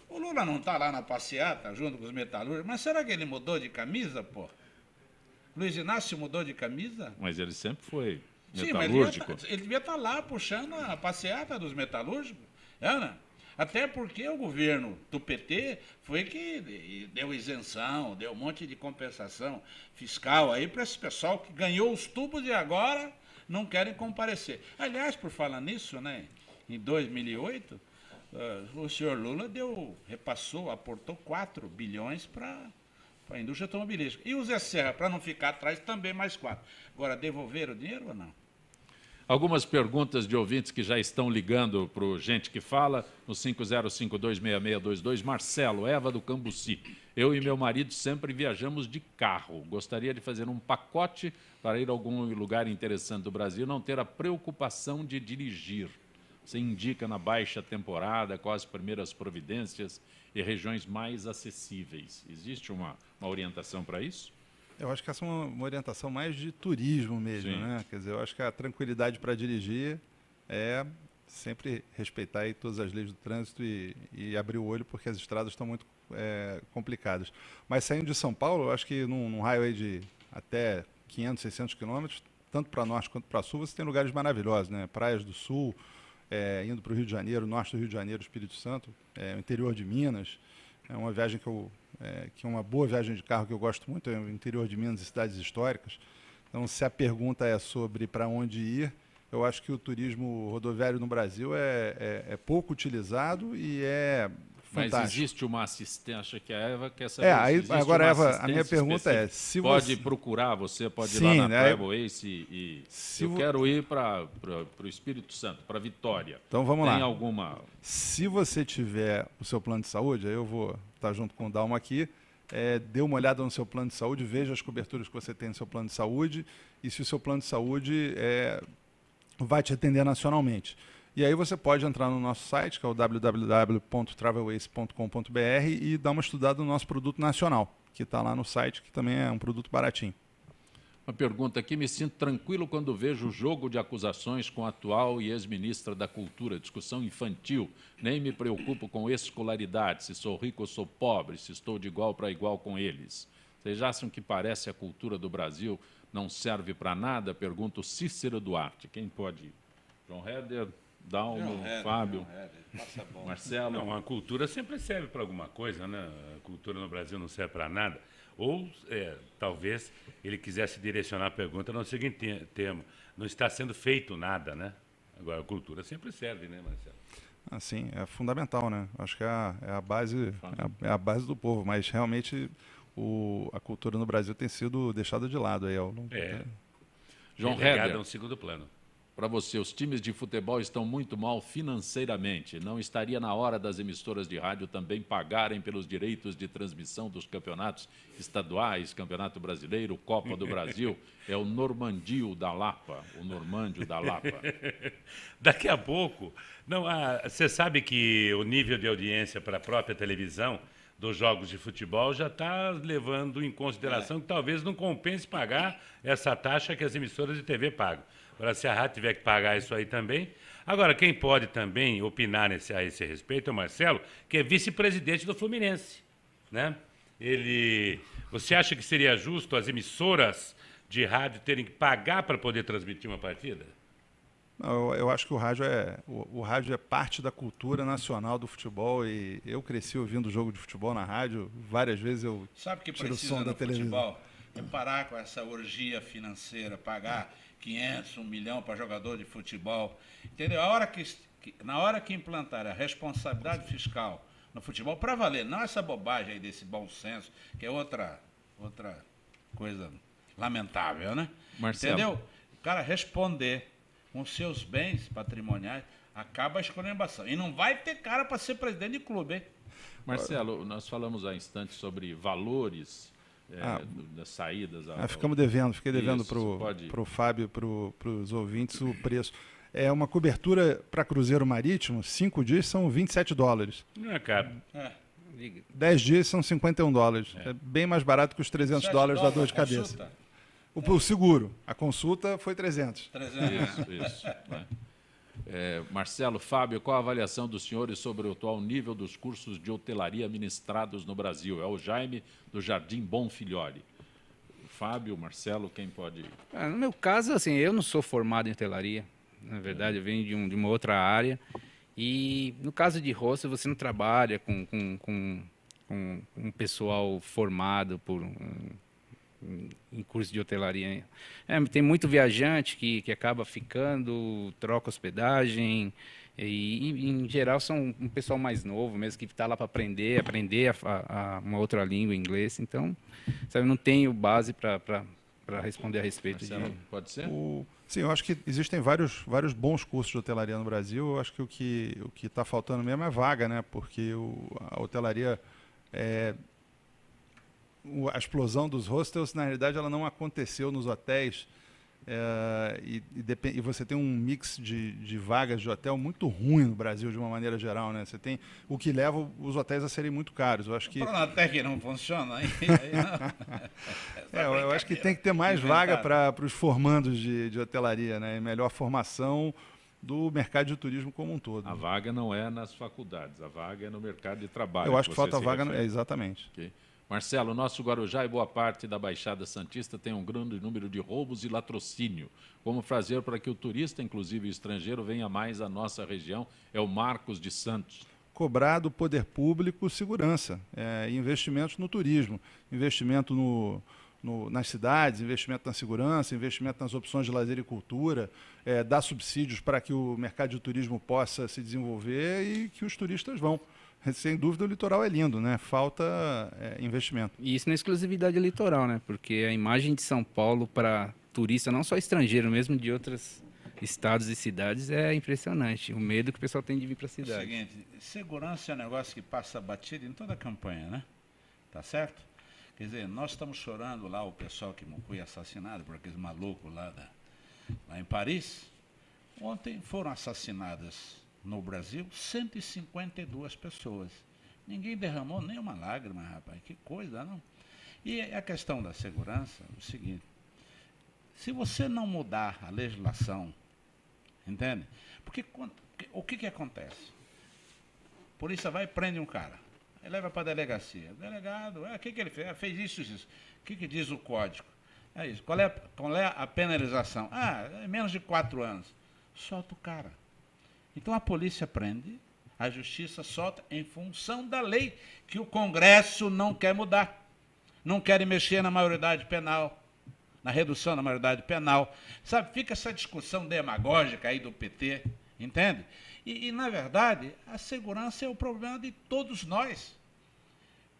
O Lula não está lá na passeata junto com os metalúrgicos, mas será que ele mudou de camisa, pô? Luiz Inácio mudou de camisa? Mas ele sempre foi Sim, metalúrgico. mas ele devia estar lá puxando a passeata dos metalúrgicos. Ana, até porque o governo do PT foi que deu isenção, deu um monte de compensação fiscal aí para esse pessoal que ganhou os tubos e agora não querem comparecer. Aliás, por falar nisso, né, em 2008, o senhor Lula aportou 4 bilhões para a indústria automobilística. E o Zé Serra, para não ficar atrás, também mais 4. Agora, devolveram o dinheiro ou não? Algumas perguntas de ouvintes que já estão ligando para o Gente que Fala, no 50526622. Marcelo, Eva do Cambuci. Eu e meu marido sempre viajamos de carro. Gostaria de fazer um pacote para ir a algum lugar interessante do Brasil, não ter a preocupação de dirigir. Você indica na baixa temporada quais as primeiras providências e regiões mais acessíveis. Existe uma orientação para isso? Eu acho que essa é uma orientação mais de turismo mesmo, Sim. né? Quer dizer, eu acho que a tranquilidade para dirigir é sempre respeitar aí todas as leis do trânsito e abrir o olho, porque as estradas estão muito complicadas. Mas saindo de São Paulo, eu acho que num raio aí de até 500, 600 quilômetros, tanto para norte quanto para sul, você tem lugares maravilhosos, né? Praias do sul, indo para o Rio de Janeiro, norte do Rio de Janeiro, Espírito Santo, o interior de Minas. É uma viagem que é uma boa viagem de carro que eu gosto muito, é o interior de Minas e cidades históricas. Então, se a pergunta é sobre para onde ir, eu acho que o turismo rodoviário no Brasil é pouco utilizado e é fantástico. Mas existe uma assistência que a Eva quer saber. Aí, existe agora, uma Eva, a minha assistência pergunta é, específica? se pode você... procurar, você pode Sim, ir lá na né? Travel Ace e eu quero ir para o Espírito Santo, para Vitória. Então vamos lá. Tem alguma... Se você tiver o seu plano de saúde, aí eu vou estar junto com o Dalma aqui, dê uma olhada no seu plano de saúde, veja as coberturas que você tem no seu plano de saúde e se o seu plano de saúde vai te atender nacionalmente. E aí você pode entrar no nosso site, que é o www.travelace.com.br e dar uma estudada no nosso produto nacional, que está lá no site, que também é um produto baratinho. Uma pergunta aqui, me sinto tranquilo quando vejo o jogo de acusações com a atual e ex-ministra da Cultura, discussão infantil, nem me preocupo com escolaridade, se sou rico ou sou pobre, se estou de igual para igual com eles. Vocês acham que parece a cultura do Brasil não serve para nada? Pergunta o Cícero Duarte. Quem pode ir? João Herder, Dalmo, Fábio, Marcelo. Não, a cultura sempre serve para alguma coisa, né? A cultura no Brasil não serve para nada. Ou, talvez, ele quisesse direcionar a pergunta no seguinte tema: não está sendo feito nada, né? Agora, a cultura sempre serve, né, Marcelo? Assim, é fundamental, né? Acho que é a base do povo, mas realmente a cultura no Brasil tem sido deixada de lado aí ao longo do tempo. João Herder Herder, é um segundo plano. para você, os times de futebol estão muito mal financeiramente. Não estaria na hora das emissoras de rádio também pagarem pelos direitos de transmissão dos campeonatos estaduais, Campeonato Brasileiro, Copa do Brasil? É o Normandio da Lapa, o Normândio da Lapa. Daqui a pouco... Não, você sabe que o nível de audiência para a própria televisão dos jogos de futebol já está levando em consideração que talvez não compense pagar essa taxa que as emissoras de TV pagam. Agora, se a rádio tiver que pagar isso aí também... Agora, quem pode também opinar a esse respeito é o Marcelo, que é vice-presidente do Fluminense, né? Você acha que seria justo as emissoras de rádio terem que pagar para poder transmitir uma partida? Não, eu acho que o rádio é parte da cultura nacional do futebol e eu cresci ouvindo jogo de futebol na rádio, várias vezes eu Sabe o que tiro o precisa som no da televisão. futebol? É parar com essa orgia financeira, pagar 500, 1 milhão para jogador de futebol. Entendeu? Na hora que implantar a responsabilidade fiscal no futebol, para valer, não essa bobagem aí desse bom senso, que é outra coisa lamentável, né? Marcelo. Entendeu? O cara responder com seus bens patrimoniais, acaba a esculhambação. E não vai ter cara para ser presidente de clube, hein? Marcelo, nós falamos há instantes sobre valores das saídas. Fiquei devendo para o Fábio, para os ouvintes, o preço. É uma cobertura para cruzeiro marítimo, 5 dias são $27. Não é caro. 10 dias são $51. É bem mais barato que os $300 da dor de cabeça. O seguro. A consulta foi 300. Isso. Né? Marcelo, Fábio, qual a avaliação dos senhores sobre o atual nível dos cursos de hotelaria ministrados no Brasil? É o Jaime, do Jardim Bom Filholi. Fábio, Marcelo, quem pode... No meu caso, assim, eu não sou formado em hotelaria. Na verdade, eu venho de uma outra área. E no caso de hostel, você não trabalha com um pessoal formado em curso de hotelaria. Tem muito viajante que acaba ficando, troca hospedagem, e em geral são um pessoal mais novo mesmo, que está lá para aprender uma outra língua, inglês. Então, sabe, não tenho base para responder a respeito. Marcelo, pode ser? Sim, eu acho que existem vários bons cursos de hotelaria no Brasil. Eu acho que o que está faltando mesmo é vaga, né? Porque a hotelaria... a explosão dos hostels, na realidade, ela não aconteceu nos hotéis e você tem um mix de vagas de hotel muito ruim no Brasil, de uma maneira geral, né? Você tem o que leva os hotéis a serem muito caros. Eu acho que até que não funciona aí não. Eu acho que tem que ter mais vaga para os formandos de hotelaria, né? E melhor formação do mercado de turismo como um todo. A vaga não é nas faculdades, a vaga é no mercado de trabalho. Eu acho que falta vaga, exatamente. Okay. Marcelo, o nosso Guarujá e boa parte da Baixada Santista tem um grande número de roubos e latrocínio. Como fazer para que o turista, inclusive o estrangeiro, venha mais à nossa região? É o Marcos de Santos. Cobrar do poder público segurança, investimentos no turismo, investimento nas cidades, investimento na segurança, investimento nas opções de lazer e cultura, dar subsídios para que o mercado de turismo possa se desenvolver e que os turistas vão. Sem dúvida, o litoral é lindo, né? Falta investimento. E isso na exclusividade litoral, né? Porque a imagem de São Paulo para turista, não só estrangeiro, mesmo de outros estados e cidades, é impressionante. O medo que o pessoal tem de vir para a cidade. É o seguinte, segurança é um negócio que passa batido em toda a campanha, né? Tá certo? Quer dizer, nós estamos chorando lá, o pessoal que foi assassinado por aqueles malucos lá em Paris. Ontem foram assassinadas no Brasil 152 pessoas. Ninguém derramou nem uma lágrima, rapaz. Que coisa, não? E a questão da segurança é o seguinte: se você não mudar a legislação, entende? Porque o que acontece? A polícia vai e prende um cara. Aí leva para a delegacia. O delegado, o que ele fez? Fez isso. O que diz o código? É isso. Qual é a penalização? É menos de 4 anos. Solta o cara. Então a polícia prende, a justiça solta em função da lei que o Congresso não quer mudar. Não quer mexer na maioridade penal, na redução da maioridade penal. Sabe, fica essa discussão demagógica aí do PT, entende? E na verdade, a segurança é o problema de todos nós.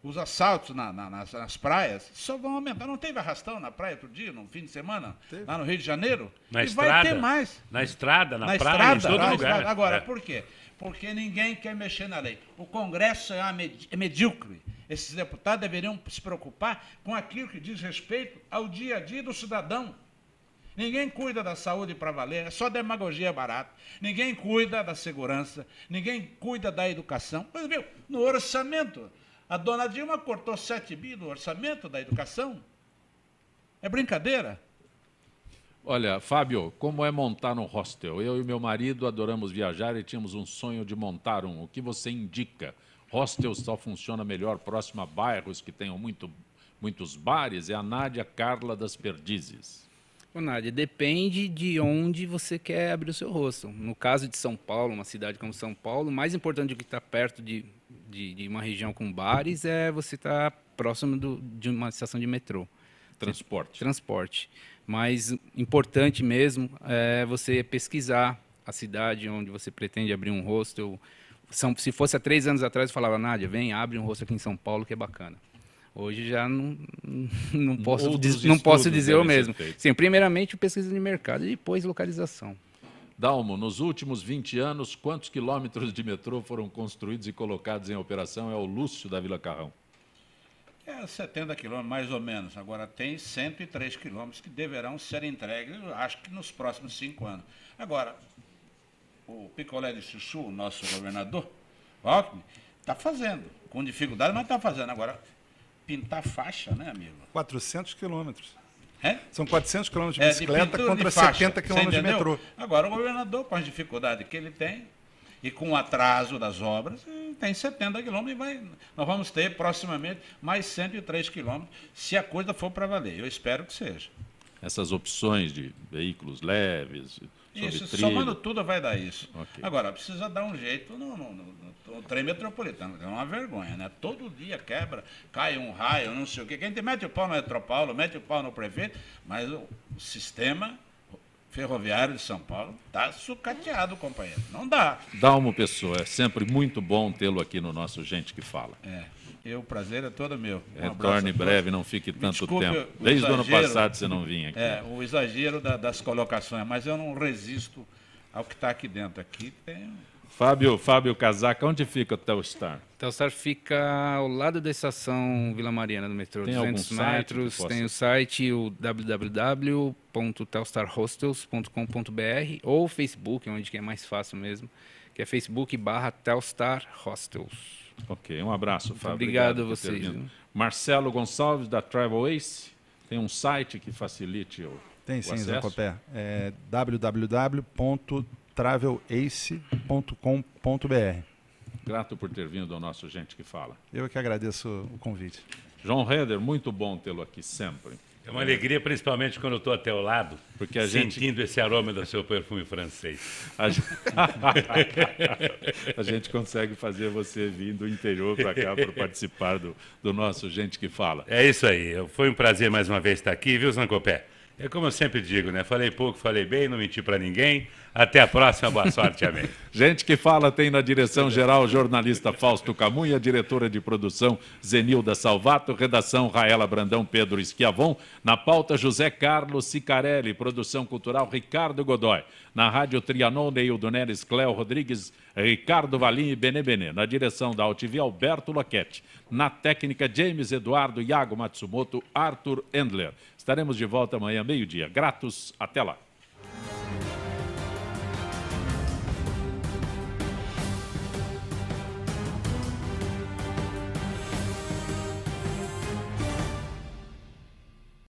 Os assaltos nas praias só vão aumentar. Não teve arrastão na praia outro dia, no fim de semana, lá no Rio de Janeiro? Vai ter mais. Na estrada, na praia, em todo lugar. Agora, por quê? Porque ninguém quer mexer na lei. O Congresso é medíocre. Esses deputados deveriam se preocupar com aquilo que diz respeito ao dia a dia do cidadão. Ninguém cuida da saúde para valer, é só demagogia barata. Ninguém cuida da segurança, ninguém cuida da educação. Mas, viu, no orçamento... A dona Dilma cortou 7 bi do orçamento da educação. É brincadeira? Olha, Fábio, como é montar um hostel? Eu e meu marido adoramos viajar e tínhamos um sonho de montar um. O que você indica? Hostel só funciona melhor próximo a bairros que tenham muitos bares? É a Nádia Carla das Perdizes. Ô, Nádia, depende de onde você quer abrir o seu hostel. No caso de São Paulo, uma cidade como São Paulo, o mais importante do que estar perto de uma região com bares é você estar próximo de uma estação de metrô. Transporte. Mas importante mesmo é você pesquisar a cidade onde você pretende abrir um hostel. Se fosse há 3 anos atrás, eu falava, Nádia, vem, abre um hostel aqui em São Paulo, que é bacana. Hoje já não posso dizer o mesmo. Sim, primeiramente, pesquisa de mercado e depois localização. Dalmo, nos últimos 20 anos, quantos quilômetros de metrô foram construídos e colocados em operação? É o Lúcio da Vila Carrão. 70 quilômetros, mais ou menos. Agora, tem 103 quilômetros que deverão ser entregues, acho que nos próximos 5 anos. Agora, o Picolé de Chuchu, o nosso governador, Alckmin, está fazendo. Com dificuldade, mas está fazendo. Agora, pintar faixa, né, amigo? 400 quilômetros. É? São 400 quilômetros de bicicleta contra 70 quilômetros de metrô. Agora, o governador, com as dificuldades que ele tem, e com o atraso das obras, tem 70 quilômetros e nós vamos ter proximamente mais 103 quilômetros, se a coisa for para valer. Eu espero que seja. Essas opções de veículos leves, isso, somando tudo vai dar isso. Okay. Agora, precisa dar um jeito no trem metropolitano, é uma vergonha, né? Todo dia quebra, cai um raio, não sei o quê. Quem mete o pau no Metropaulo, mete o pau no prefeito, mas o sistema ferroviário de São Paulo está sucateado, companheiro. Não dá. Dalmo Pessoa, é sempre muito bom tê-lo aqui no nosso Gente que Fala. O prazer é todo meu. Retorne breve, não fique tanto tempo. Desde o ano passado você não vinha aqui. O exagero das colocações, mas eu não resisto ao que está aqui dentro. Aqui tem... Fábio Casaca, onde fica o Telstar? O Telstar fica ao lado da estação Vila Mariana do metrô, tem 200 metros. Tem o site, o www.telstarhostels.com.br ou o Facebook, onde que é mais fácil mesmo, que é Facebook/Telstar Hostels. Ok, um abraço, Fábio. Obrigado a vocês. Marcelo Gonçalves, da Travel Ace, tem um site que facilite o Tem sim, acesso? Zé Copé. É www.travelace.com.br. Grato por ter vindo ao nosso Gente que Fala. Eu que agradeço o convite. João Reder, muito bom tê-lo aqui sempre. É uma alegria, principalmente quando eu estou até o lado, porque a sentindo esse aroma do seu perfume francês. A gente consegue fazer você vir do interior para cá para participar do nosso Gente que Fala. É isso aí. Foi um prazer mais uma vez estar aqui, viu, Zancopé? É como eu sempre digo, né? Falei pouco, falei bem, não menti para ninguém. Até a próxima, boa sorte, amém. Gente que Fala tem na direção-geral o jornalista Fausto Camunha, diretora de produção Zenilda Salvato, redação Raela Brandão, Pedro Schiavon, na pauta José Carlos Sicarelli, produção cultural Ricardo Godoy, na rádio Trianon, Neildo Neres, Cléo Rodrigues, Ricardo Valim e Benê, na direção da AltV, Alberto Laquete, na técnica James Eduardo, Iago Matsumoto, Arthur Endler. Estaremos de volta amanhã, meio-dia. Gratos, até lá.